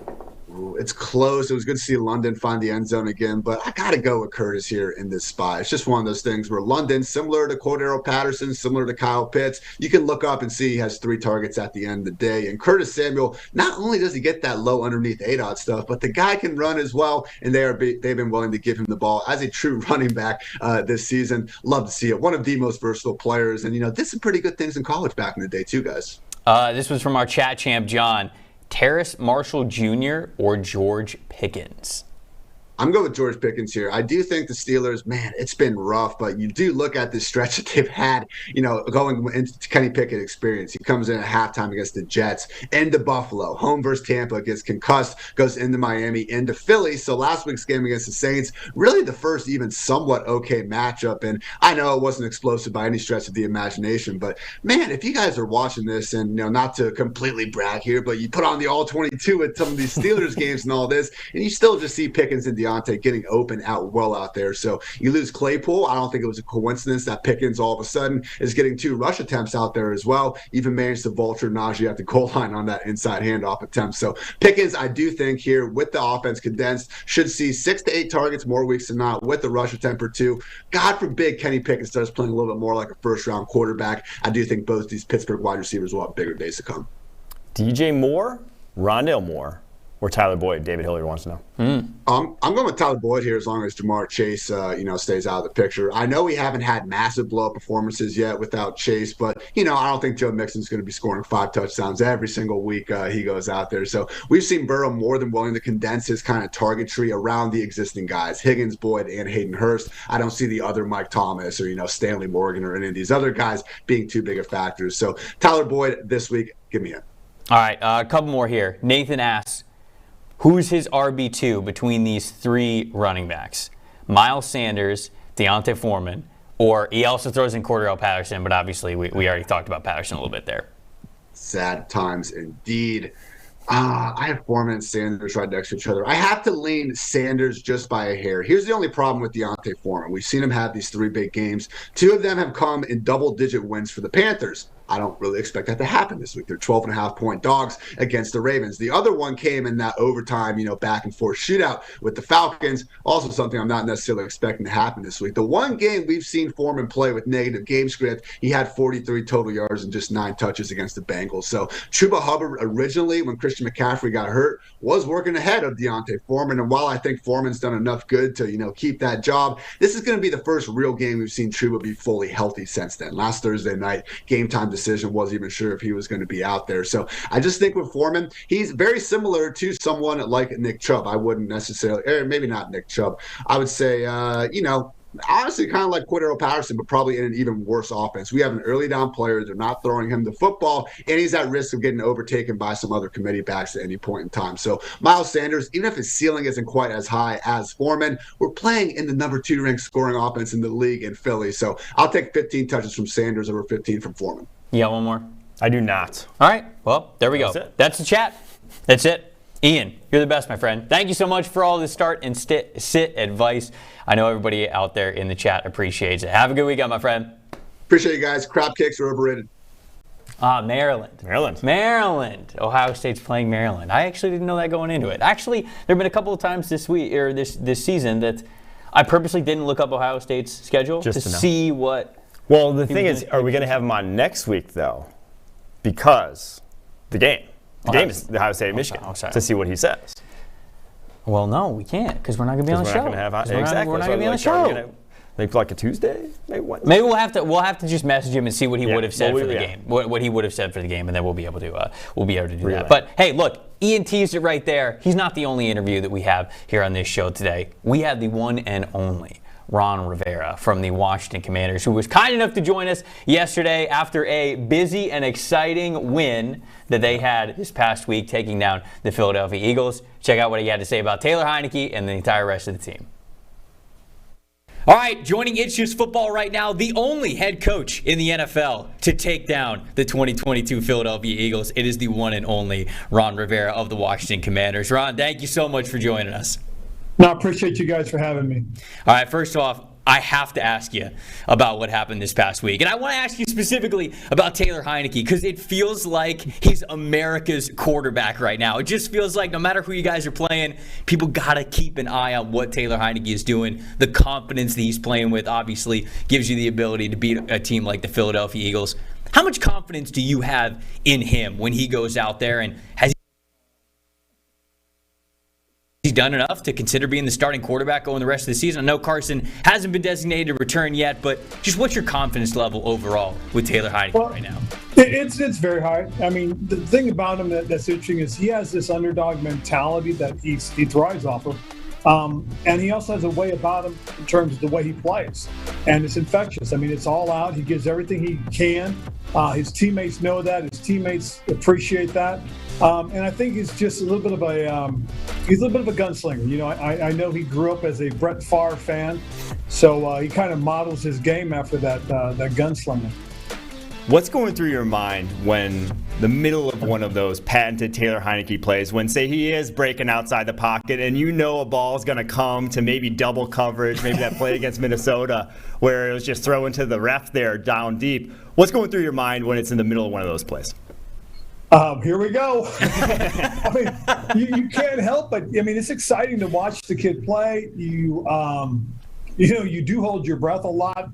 It's close. It was good to see London find the end zone again, but I got to go with Curtis here in this spot. It's just one of those things where London, similar to Cordero Patterson, similar to Kyle Pitts, you can look up and see he has 3 targets at the end of the day. And Curtis Samuel, not only does he get that low underneath ADOT stuff, but the guy can run as well, and they've been willing to give him the ball as a true running back this season. Love to see it. One of the most versatile players, and did some pretty good things in college back in the day too, guys.
This was from our chat champ, John. Terrace Marshall Jr. or George Pickens?
I'm going with George Pickens here. I do think the Steelers, man, it's been rough, but you do look at this stretch that they've had, going into Kenny Pickett experience. He comes in at halftime against the Jets, into Buffalo, home versus Tampa, gets concussed, goes into Miami, into Philly. So last week's game against the Saints, really the first even somewhat okay matchup. And I know it wasn't explosive by any stretch of the imagination, but man, if you guys are watching this, and not to completely brag here, but you put on the all-22 at some of these Steelers games and all this, and you still just see Pickens and Deontay getting open out there. So you lose Claypool. I don't think it was a coincidence that Pickens all of a sudden is getting 2 rush attempts out there as well. Even managed to vulture Najee at the goal line on that inside handoff attempt. So Pickens, I do think here with the offense condensed, should see 6 to 8 targets more weeks than not with the rush attempt or 2. God forbid Kenny Pickett starts playing a little bit more like a first-round quarterback. I do think both these Pittsburgh wide receivers will have bigger days to come.
DJ Moore, Rondale Moore, or Tyler Boyd? David Hilliard wants to know.
I'm going with Tyler Boyd here as long as Jamar Chase, stays out of the picture. I know we haven't had massive blow-up performances yet without Chase, but, I don't think Joe Mixon's going to be scoring 5 touchdowns every single week he goes out there. So we've seen Burrow more than willing to condense his kind of target tree around the existing guys, Higgins, Boyd, and Hayden Hurst. I don't see the other Mike Thomas or, Stanley Morgan or any of these other guys being too big of factors. So Tyler Boyd this week, give me it.
All right, a couple more here. Nathan asks, who's his RB2 between these 3 running backs? Miles Sanders, Deontay Foreman, or he also throws in Cordero Patterson, but obviously we already talked about Patterson a little bit there.
Sad times indeed. I have Foreman and Sanders right next to each other. I have to lean Sanders just by a hair. Here's the only problem with Deontay Foreman. We've seen him have these 3 big games. 2 of them have come in double-digit wins for the Panthers. I don't really expect that to happen this week. They're 12.5-point dogs against the Ravens. The other one came in that overtime, back and forth shootout with the Falcons. Also something I'm not necessarily expecting to happen this week. The one game we've seen Foreman play with negative game script, he had 43 total yards and just 9 touches against the Bengals. So Chuba Hubbard originally, when Christian McCaffrey got hurt, was working ahead of Deontay Foreman. And while I think Foreman's done enough good to, keep that job, this is going to be the first real game we've seen Chuba be fully healthy since then. Last Thursday night, game time decision, wasn't even sure if he was going to be out there. So I just think with Foreman, he's very similar to someone like Nick Chubb. I wouldn't necessarily, or maybe not Nick Chubb. I would say, honestly, kind of like Cordero Patterson, but probably in an even worse offense. We have an early down player. They're not throwing him the football, and he's at risk of getting overtaken by some other committee backs at any point in time. So Miles Sanders, even if his ceiling isn't quite as high as Foreman, we're playing in the number 2 ranked scoring offense in the league in Philly. So I'll take 15 touches from Sanders over 15 from Foreman.
You got one more?
I do not.
All right. Well, there we go.
That's it.
That's the chat. That's it. Ian, you're the best, my friend. Thank you so much for all the start and sit advice. I know everybody out there in the chat appreciates it. Have a good weekend, my friend.
Appreciate you guys. Crab cakes are overrated.
Maryland. Ohio State's playing Maryland. I actually didn't know that going into it. Actually, there have been a couple of times this week or this season that I purposely didn't look up Ohio State's schedule to see what.
Well, the thing is, are we going to have him on next week, though? Because the game. The game is Ohio State and Michigan to see what he says.
Well, no, we can't because we're not going to be on the show.
We're not going to be
on the show.
Maybe like a Tuesday? Maybe
we'll have to just message him and see what he would have said for the game. What he would have said for the game, and then we'll be able to do that. But hey, look, Ian teased it right there. He's not the only interview that we have here on this show today. We have the one and only Ron Rivera from the Washington Commanders, who was kind enough to join us yesterday after a busy and exciting win that they had this past week, taking down the Philadelphia Eagles. Check out what he had to say about Taylor Heinicke and the entire rest of the team. All right, joining It's Just Football right now, the only head coach in the NFL to take down the 2022 Philadelphia Eagles. It is the one and only Ron Rivera of the Washington Commanders. Ron, thank you so much for joining us.
No, I appreciate you guys for having me.
All right, first off, I have to ask you about what happened this past week. And I want to ask you specifically about Taylor Heinicke because it feels like he's America's quarterback right now. It just feels like no matter who you guys are playing, people got to keep an eye on what Taylor Heinicke is doing. The confidence that he's playing with obviously gives you the ability to beat a team like the Philadelphia Eagles. How much confidence do you have in him when he goes out there, and has he done enough to consider being the starting quarterback going the rest of the season? I know Carson hasn't been designated to return yet, but just what's your confidence level overall with Taylor Heinicke right now?
It's very high. I mean, the thing about him that's interesting is he has this underdog mentality that he thrives off of. And he also has a way about him in terms of the way he plays. And it's infectious. I mean, it's all out. He gives everything he can. His teammates know that. His teammates appreciate that. And I think he's just a little bit of a gunslinger. You know, I know he grew up as a Brett Favre fan, so he kind of models his game after that gunslinger.
What's going through your mind when the middle of one of those patented Taylor Heinicke plays, when, say, he is breaking outside the pocket and you know a ball is going to come to maybe double coverage, maybe that play against Minnesota where it was just thrown to the ref there down deep. What's going through your mind when it's in the middle of one of those plays?
Here we go. I mean, you can't help it. I mean, it's exciting to watch the kid play. You do hold your breath a lot.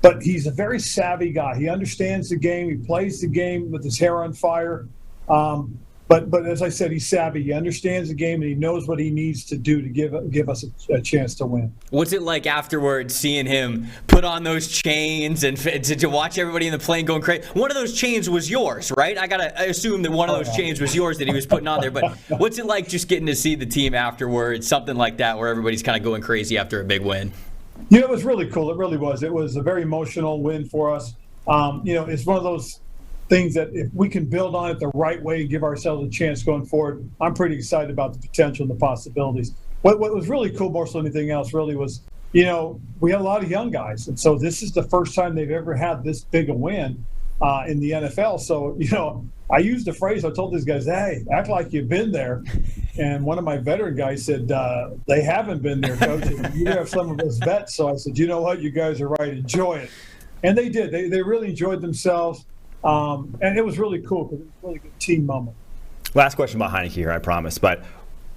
But he's a very savvy guy. He understands the game. He plays the game with his hair on fire. But as I said, he's savvy. He understands the game, and he knows what he needs to do to give us a chance to win.
What's it like afterwards seeing him put on those chains and to watch everybody in the plane going crazy? One of those chains was yours, right? I assume that one of those chains was yours that he was putting on there. But what's it like just getting to see the team afterwards, something like that, where everybody's kind of going crazy after a big win?
You know, it was really cool. It really was. It was a very emotional win for us. It's one of those things that if we can build on it the right way and give ourselves a chance going forward, I'm pretty excited about the potential and the possibilities. What was really cool more so than anything else really was, we had a lot of young guys. And so this is the first time they've ever had this big a win in the NFL. So, I used the phrase, I told these guys, hey, act like you've been there. And one of my veteran guys said, they haven't been there, Coach. You have some of us vets. So I said, you know what? You guys are right. Enjoy it. And they did. They really enjoyed themselves. And it was really cool because it was a really good team moment.
Last question about Heineke here, I promise. But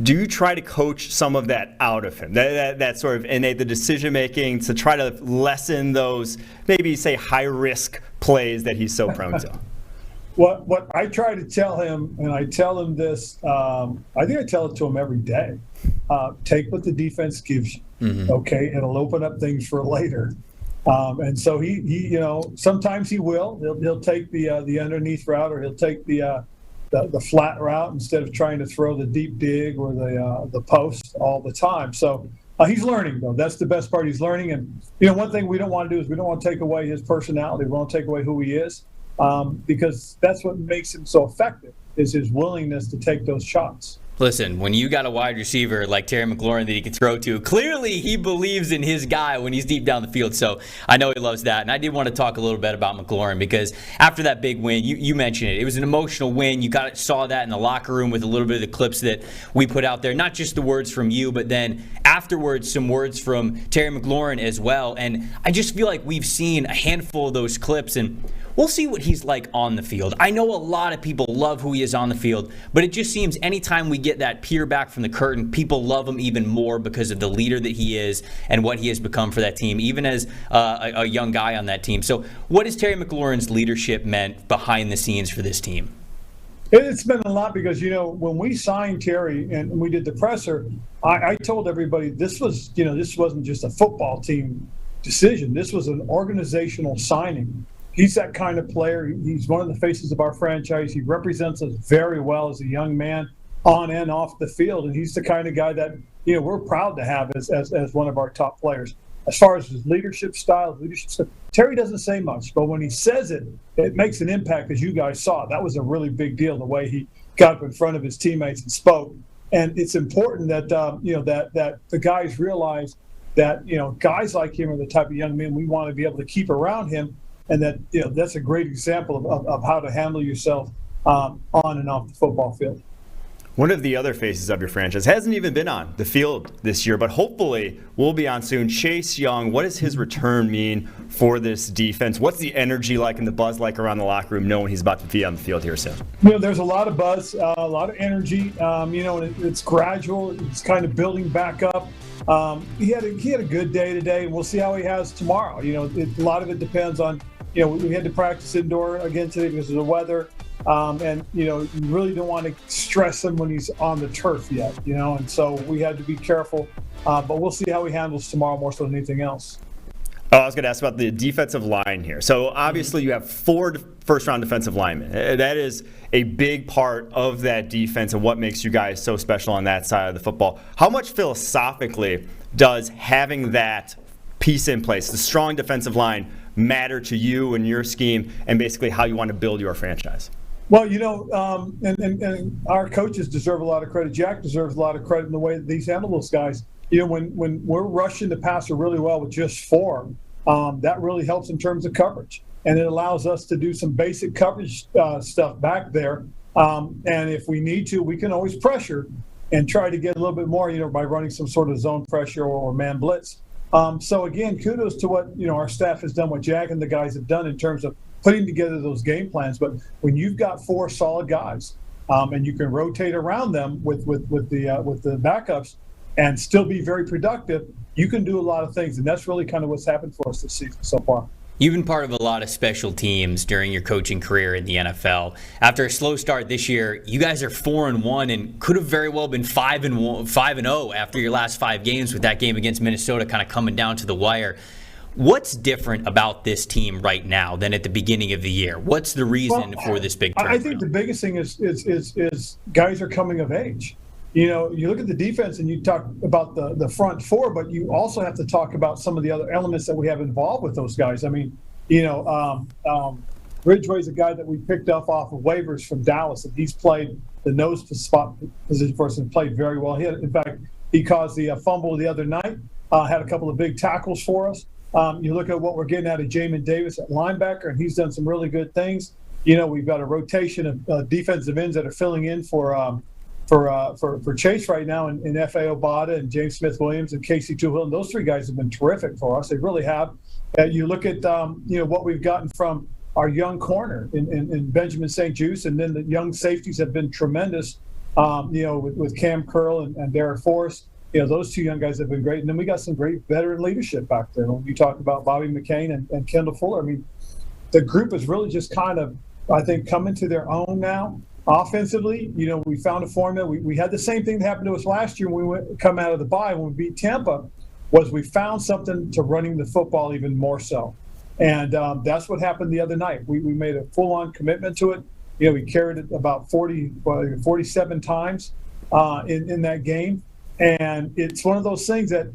do you try to coach some of that out of him? That sort of innate, the decision making, to try to lessen those, maybe say, high risk plays that he's so prone to?
What I try to tell him, and I tell him this, I think I tell it to him every day. Take what the defense gives you. Okay, it'll open up things for later. And so he, you know, sometimes he will. He'll take the underneath route, or he'll take the flat route instead of trying to throw the deep dig or the post all the time. So he's learning, though. That's the best part. He's learning. And, you know, one thing we don't want to do is we don't want to take away his personality. We want to take away who he is, because that's what makes him so effective, is his willingness to take those shots.
Listen, when you got a wide receiver like Terry McLaurin that he can throw to, clearly he believes in his guy when he's deep down the field. So I know he loves that. And I did want to talk a little bit about McLaurin, because after that big win, you mentioned it. It was an emotional win. You saw that in the locker room with a little bit of the clips that we put out there. Not just the words from you, but then afterwards some words from Terry McLaurin as well. And I just feel like we've seen a handful of those clips, and we'll see what he's like on the field. I know a lot of people love who he is on the field, but it just seems anytime we get that peer back from the curtain, people love him even more because of the leader that he is and what he has become for that team, even as a young guy on that team. So what has Terry McLaurin's leadership meant behind the scenes for this team?
It's been a lot, because, you know, when we signed Terry and we did the presser, I told everybody this wasn't just a football team decision. This was an organizational signing. He's that kind of player. He's one of the faces of our franchise. He represents us very well as a young man on and off the field. And he's the kind of guy that, you know, we're proud to have as one of our top players. As far as his leadership style, Terry doesn't say much, but when he says it, it makes an impact, as you guys saw. That was a really big deal, the way he got up in front of his teammates and spoke. And it's important that, that the guys realize that, you know, guys like him are the type of young men we want to be able to keep around him. And that, you know, that's a great example of how to handle yourself on and off the football field.
One of the other faces of your franchise hasn't even been on the field this year, but hopefully will be on soon. Chase Young, what does his return mean for this defense? What's the energy like and the buzz like around the locker room knowing he's about to be on the field here soon?
You know, there's a lot of buzz, a lot of energy. You know, and it's gradual. It's kind of building back up. He had a good day today, and we'll see how he has tomorrow. You know, a lot of it depends on, you know, we had to practice indoor again today because of the weather. And, you know, you really don't want to stress him when he's on the turf yet, you know, and so we had to be careful. But we'll see how he handles tomorrow more so than anything else.
Oh, I was going to ask about the defensive line here. So obviously you have 4 first-round defensive linemen. That is a big part of that defense and what makes you guys so special on that side of the football. How much philosophically does having that piece in place, the strong defensive line, matter to you and your scheme and basically how you want to build your franchise?
Well, you know, and our coaches deserve a lot of credit. Jack deserves a lot of credit in the way that these handle those guys. You know, when we're rushing the passer really well with just 4, that really helps in terms of coverage. And it allows us to do some basic coverage stuff back there. And if we need to, we can always pressure and try to get a little bit more, you know, by running some sort of zone pressure or man blitz. So, again, kudos to what, you know, our staff has done, what Jack and the guys have done in terms of putting together those game plans. But when you've got 4 solid guys and you can rotate around them with the backups and still be very productive, you can do a lot of things. And that's really kind of what's happened for us this season so far.
You've been part of a lot of special teams during your coaching career in the NFL. After a slow start this year, you guys are 4-1 and could have very well been 5-0 after your last 5 games, with that game against Minnesota kind of coming down to the wire. What's different about this team right now than at the beginning of the year? What's the reason for this big turnaround?
I think the biggest thing is guys are coming of age. You know, you look at the defense and you talk about the front 4, but you also have to talk about some of the other elements that we have involved with those guys. I mean, you know, Ridgeway's a guy that we picked up off of waivers from Dallas, and he's played the nose spot position for us and played very well. In fact, he caused the fumble the other night, had a couple of big tackles for us. You look at what we're getting out of Jamin Davis at linebacker, and he's done some really good things. You know, we've got a rotation of defensive ends that are filling in for Chase right now, and F.A. Obata and James Smith-Williams and Casey Tuhill. And those 3 guys have been terrific for us. They really have. You look at, you know, what we've gotten from our young corner in Benjamin St. Juste, and then the young safeties have been tremendous. With Cam Curl and Derek Forrest, those two young guys have been great. And then we got some great veteran leadership back there. When you talk about Bobby McCain and Kendall Fuller, I mean, the group is really just kind of, I think, coming to their own now. Offensively, we found a formula. We had the same thing that happened to us last year when we come out of the bye when we beat Tampa, was we found something to running the football even more so. And that's what happened the other night. We made a full-on commitment to it. We carried it about 47 times in that game. And it's one of those things that,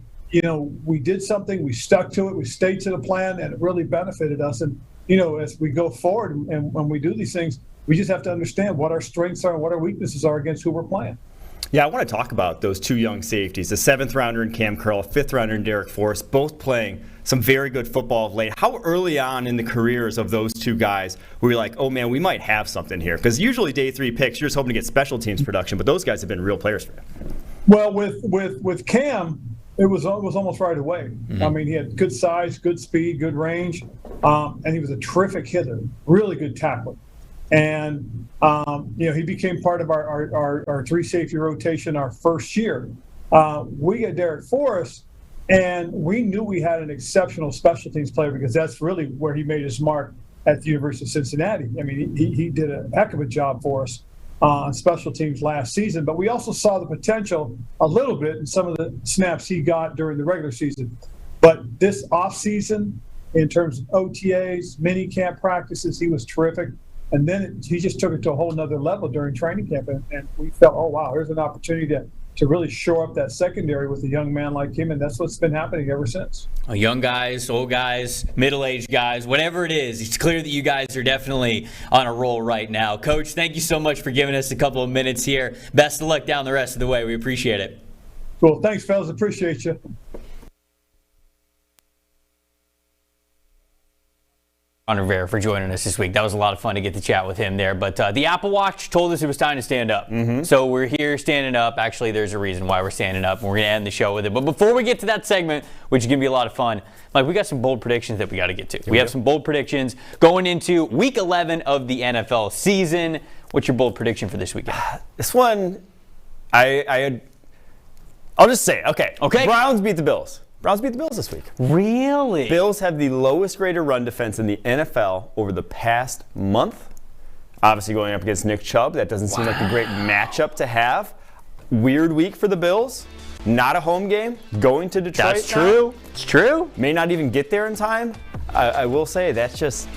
we did something, we stuck to it, we stayed to the plan, and it really benefited us. And, as we go forward and when we do these things, we just have to understand what our strengths are and what our weaknesses are against who we're playing.
Yeah, I want to talk about those two young safeties, the 7th rounder in Cam Curl, 5th rounder in Derek Forrest, both playing some very good football of late. How early on in the careers of those two guys were you like, oh man, we might have something here? Because usually day 3 picks, you're just hoping to get special teams production, but those guys have been real players for you.
Well, with Cam, it was almost right away.
Mm-hmm.
I mean, he had good size, good speed, good range, and he was a terrific hitter, really good tackler. And he became part of our 3-safety rotation our first year. We got Derek Forrest, and we knew we had an exceptional special teams player because that's really where he made his mark at the University of Cincinnati. I mean, he did a heck of a job for us on special teams last season, but we also saw the potential a little bit in some of the snaps he got during the regular season. But this offseason, in terms of OTAs, mini camp practices, he was terrific. And then he just took it to a whole nother level during training camp. And we felt, oh, wow, there's an opportunity to really shore up that secondary with a young man like him. And that's what's been happening ever since.
Young guys, old guys, middle-aged guys, whatever it is, it's clear that you guys are definitely on a roll right now. Coach, thank you so much for giving us a couple of minutes here. Best of luck down the rest of the way. We appreciate it.
Cool. Thanks, fellas. Appreciate you.
On Rivera for joining us this week. That was a lot of fun to get to chat with him there. But the Apple Watch told us it was time to stand up. Mm-hmm. So we're here standing up. Actually, there's a reason why we're standing up, and we're going to end the show with it. But before we get to that segment, which is going to be a lot of fun, Mike, we got some bold predictions that we got to get to. We have some bold predictions going into Week 11 of the NFL season. What's your bold prediction for this weekend?
This one, I'll just say it. Okay. Browns beat the Bills. Browns beat the Bills this week.
Really?
Bills have the lowest rated run defense in the NFL over the past month. Obviously going up against Nick Chubb. That doesn't seem like a great matchup to have. Weird week for the Bills. Not a home game. Going to Detroit.
That's true. It's true.
May not even get there in time. I will say that's just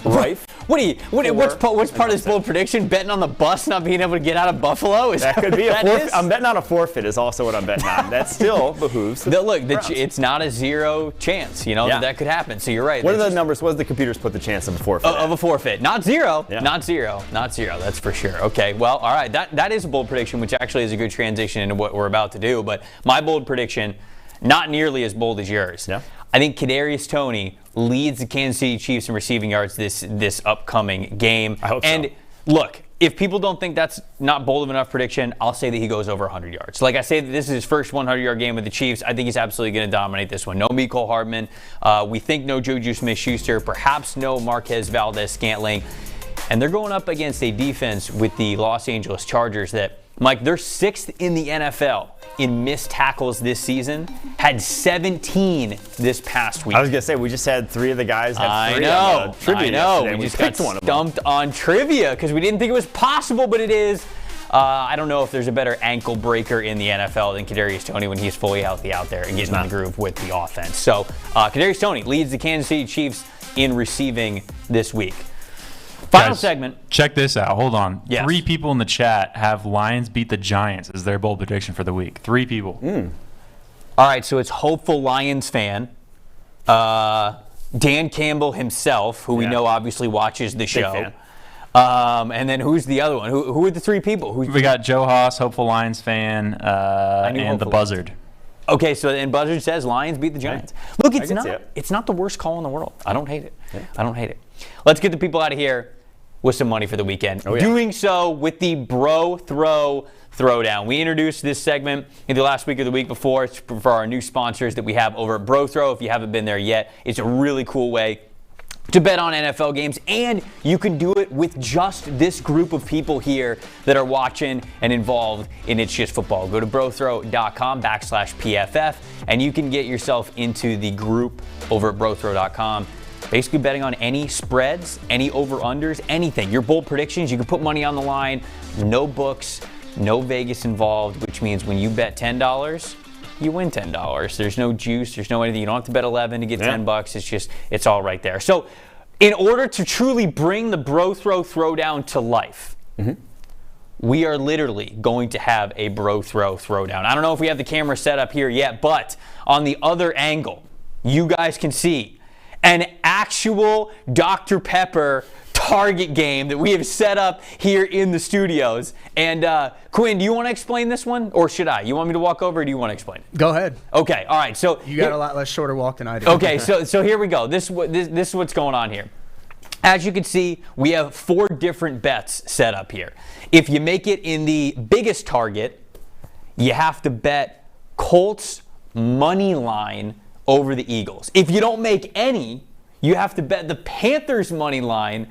rife.
What's part of this bold prediction? Betting on the bus not being able to get out of Buffalo?
That could be a forfeit. I'm betting on a forfeit is also what I'm betting on. That still behooves.
It's not a zero chance, that could happen. So you're right.
What are the numbers? What does the computers put the chance of a forfeit?
Of a forfeit. Not zero. Yeah. Not zero. That's for sure. Okay, well, all right. That is a bold prediction, which actually is a good transition into what we're about to do. But my bold prediction, not nearly as bold as yours.
Yeah.
I think Kadarius Toney leads the Kansas City Chiefs in receiving yards this upcoming game.
I hope so.
And look, if people don't think that's not bold of enough prediction, I'll say that he goes over 100 yards. Like I say, that this is his first 100-yard game with the Chiefs. I think he's absolutely going to dominate this one. No Mecole Hardman. We think no Juju Smith-Schuster. Perhaps no Marquez Valdez-Scantling. And they're going up against a defense with the Los Angeles Chargers that, Mike, they're 6th in the NFL in missed tackles this season, had 17 this past week.
I was going to say, we just had 3 of the guys have 3
on
the trivia yesterday.
We just got stumped on trivia because we didn't think it was possible, but it is. I don't know if there's a better ankle breaker in the NFL than Kadarius Toney when he's fully healthy out there and getting in the groove with the offense. So Kadarius Toney leads the Kansas City Chiefs in receiving this week. Final segment.
Check this out. Hold on.
Yes.
3 people in the chat have Lions beat the Giants as their bold prediction for the week. 3 people.
All right, so it's hopeful Lions fan. Dan Campbell himself, who we know obviously watches the show. And then who's the other one? Who are the 3 people?
We got Joe Haas, hopeful Lions fan, and the Buzzard.
Okay, so and Buzzard says Lions beat the Giants. Look, it's not the worst call in the world. I don't hate it. I don't hate it. Let's get the people out of here with some money for the weekend. Doing so with the Bro Throw Throwdown. We introduced this segment either last week or the week before. It's for our new sponsors that we have over at Bro Throw. If you haven't been there yet, it's a really cool way to bet on NFL games, and you can do it with just this group of people here that are watching and involved in It's Just Football. Go to brothrow.com/PFF, and you can get yourself into the group over at brothrow.com. Basically betting on any spreads, any over-unders, anything. Your bold predictions, you can put money on the line, no books, no Vegas involved, which means when you bet $10, you win $10. There's no juice. There's no anything. You don't have to bet 11 to get $10. It's all right there. So in order to truly bring the Bro Throw Throwdown to life, we are literally going to have a Bro Throw Throwdown. I don't know if we have the camera set up here yet, but on the other angle, you guys can see an actual Dr. Pepper target game that we have set up here in the studios. And Quinn, do you want to explain this one, or should I? You want me to walk over, or do you want to explain it?
Go ahead.
Okay, all right. So
you got a lot less shorter walk than I do.
Okay, so here we go. This is what's going on here. As you can see, we have 4 different bets set up here. If you make it in the biggest target, you have to bet Colts money line over the Eagles. If you don't make any, you have to bet the Panthers money line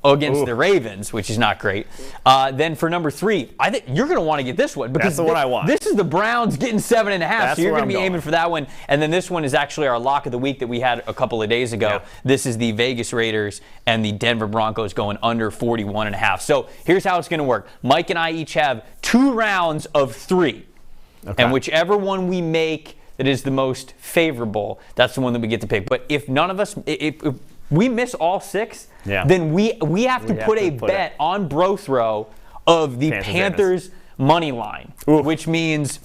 against the Ravens, which is not great. Then for number 3, I think you're going to want to get this one, because
that's the one I want.
This is the Browns getting 7.5, so you're going to be
going.
aiming for that one. And then this one is actually our lock of the week that we had a couple of days ago.
Yeah.
This is the Vegas Raiders and the Denver Broncos going under 41.5. So here's how it's going to work. Mike and I each have 2 rounds of 3, and whichever one we make that is the most favorable, that's the one that we get to pick. But if none of us, if we miss all 6, then we have to put a bet on Bro Throw of the Panthers money line, which means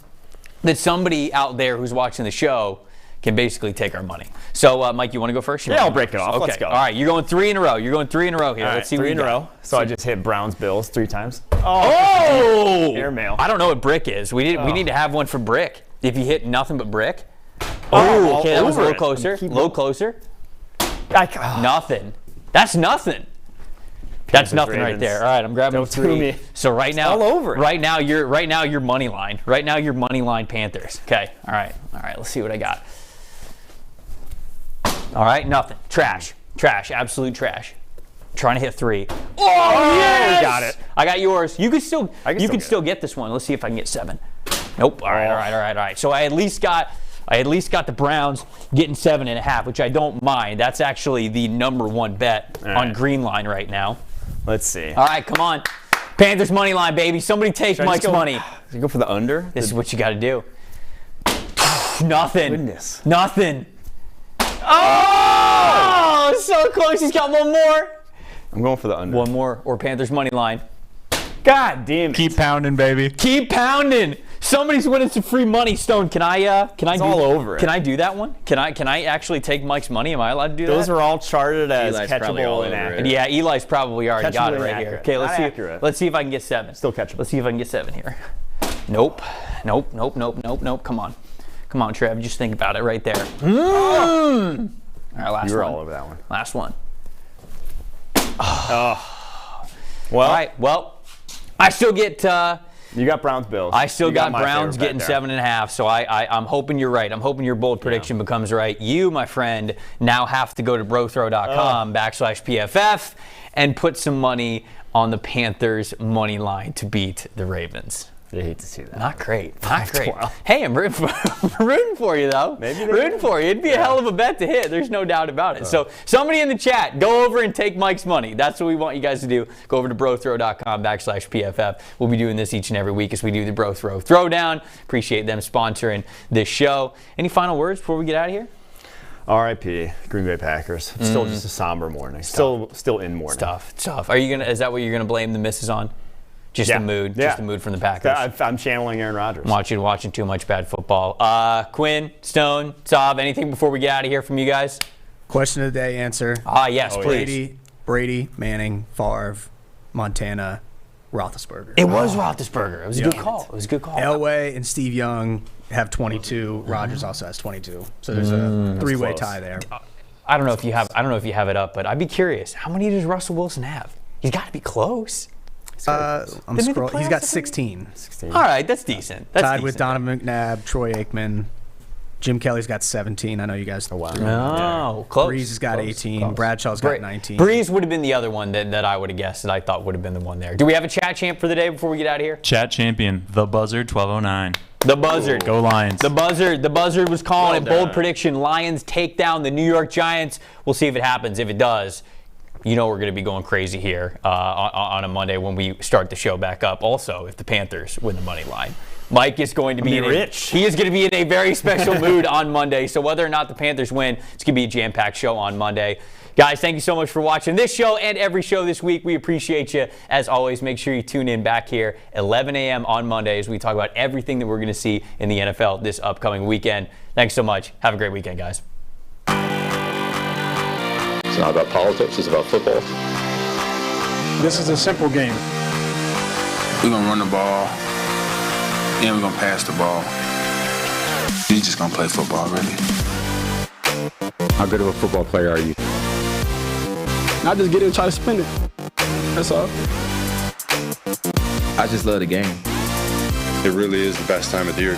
that somebody out there who's watching the show can basically take our money. So, Mike, you want to go first?
Yeah, I'll break it off.
Okay.
Let's go.
All right, you're going 3 in a row. You're going 3 in a row here.
All
Let's see
right,
what
3
you
in a
got.
row. So I just hit Browns Bills 3 times.
Oh!
Airmail.
I don't know what brick is. We need to have one for brick. If you hit nothing but brick.
Oh,
okay, that was a little
it.
closer. A little closer. Nothing. That's nothing. That's nothing right there. All right, I'm grabbing
Don't
3.
me.
So right now,
all over it.
Right now, you're money line. Right now, you're money line Panthers. Okay. All right. Let's see what I got. All right, nothing. Trash. Absolute trash. Trying to hit 3. Oh, yes!
Got it.
I got yours. You could still
get
this one. Let's see if I can get 7. Nope. All right. So I at least got the Browns getting 7.5, which I don't mind. That's actually the number 1 bet on Green Line right now.
Let's see.
All right, come on. Panthers money line, baby. Somebody take Mike's money.
You go for the under?
This is what you got to do. Nothing.
Goodness.
Nothing. Oh, so close. He's got one more.
I'm going for the under.
One more, or Panthers money line.
God damn it.
Keep pounding, baby.
Keep pounding. Somebody's winning some free money. Stone, can I do
all over it.
Can I do that one? Can I actually take Mike's money? Am I allowed to do that?
Those are all charted as
Eli's probably all
catchable and
over
accurate.
it.
Yeah, Eli's probably already got it right here. Okay, let's see.
accurate.
Let's see if I can get 7.
Still catchable.
Let's see if I can get 7 here. Nope. Come on, Trev. Just think about it right there. All right, last one.
You were all over that one.
Last one.
Well,
All right. Well, I still get.
You got Browns Bills.
I still
You
got
my
Browns
favorite
getting
bet there.
7.5. So I'm hoping you're right. I'm hoping your bold prediction becomes right. You, my friend, now have to go to brothrow.com/PFF and put some money on the Panthers money line to beat the Ravens.
I hate to see that.
Not great. Not great.
Wow.
Hey, I'm rooting for you, though.
Maybe
rooting for you. It'd be a hell of a bet to hit. There's no doubt about it. So somebody in the chat, go over and take Mike's money. That's what we want you guys to do. Go over to brothrow.com/PFF. We'll be doing this each and every week as we do the Bro Throw Throwdown. Appreciate them sponsoring this show. Any final words before we get out of here?
R.I.P. Green Bay Packers. It's still just a somber morning. Still in morning.
Tough. Is that what you're gonna blame the misses on? Just the mood. Just the mood from the Packers.
I'm channeling Aaron Rodgers.
Watching too much bad football. Quinn, Stone, Saab, anything before we get out of here from you guys?
Question of the day answer.
Yes, please.
Brady, Manning, Favre, Montana, Roethlisberger.
It was Roethlisberger. It was a good call.
Elway and Steve Young have 22. Rodgers also has 22. So there's a 3-way tie there.
I don't know if you have it up, but I'd be curious. How many does Russell Wilson have? He's got to be close.
I'm scrolling. He's got 16.
All right, that's decent.
Tied with Donovan McNabb, Troy Aikman, Jim Kelly's got 17. I know you guys.
Oh, wow.
Oh, close.
Breeze has got
Close,
18.
close.
Bradshaw's got 19.
Breeze would have been the other one that I would have guessed that I thought would have been the one there. Do we have a chat champ for the day before we get out of here?
Chat champion, the Buzzard 1209.
The Buzzard.
Go Lions.
The Buzzard was calling it. Bold prediction. Lions take down the New York Giants. We'll see if it happens. If it does, you know we're going to be going crazy here on a Monday when we start the show back up. Also, if the Panthers win the money line. Mike is going to be
rich.
He is going to be in a very special mood on Monday. So whether or not the Panthers win, it's going to be a jam-packed show on Monday. Guys, thank you so much for watching this show and every show this week. We appreciate you. As always, make sure you tune in back here 11 a.m. on Monday as we talk about everything that we're going to see in the NFL this upcoming weekend. Thanks so much. Have a great weekend, guys.
It's not about politics, it's about football.
This is a simple game.
We're going to run the ball, and we're going to pass the ball. We're just going to play football, really.
How good of a football player are you?
Not just get it and try to spin it. That's all.
I just love the game.
It really is the best time of the year.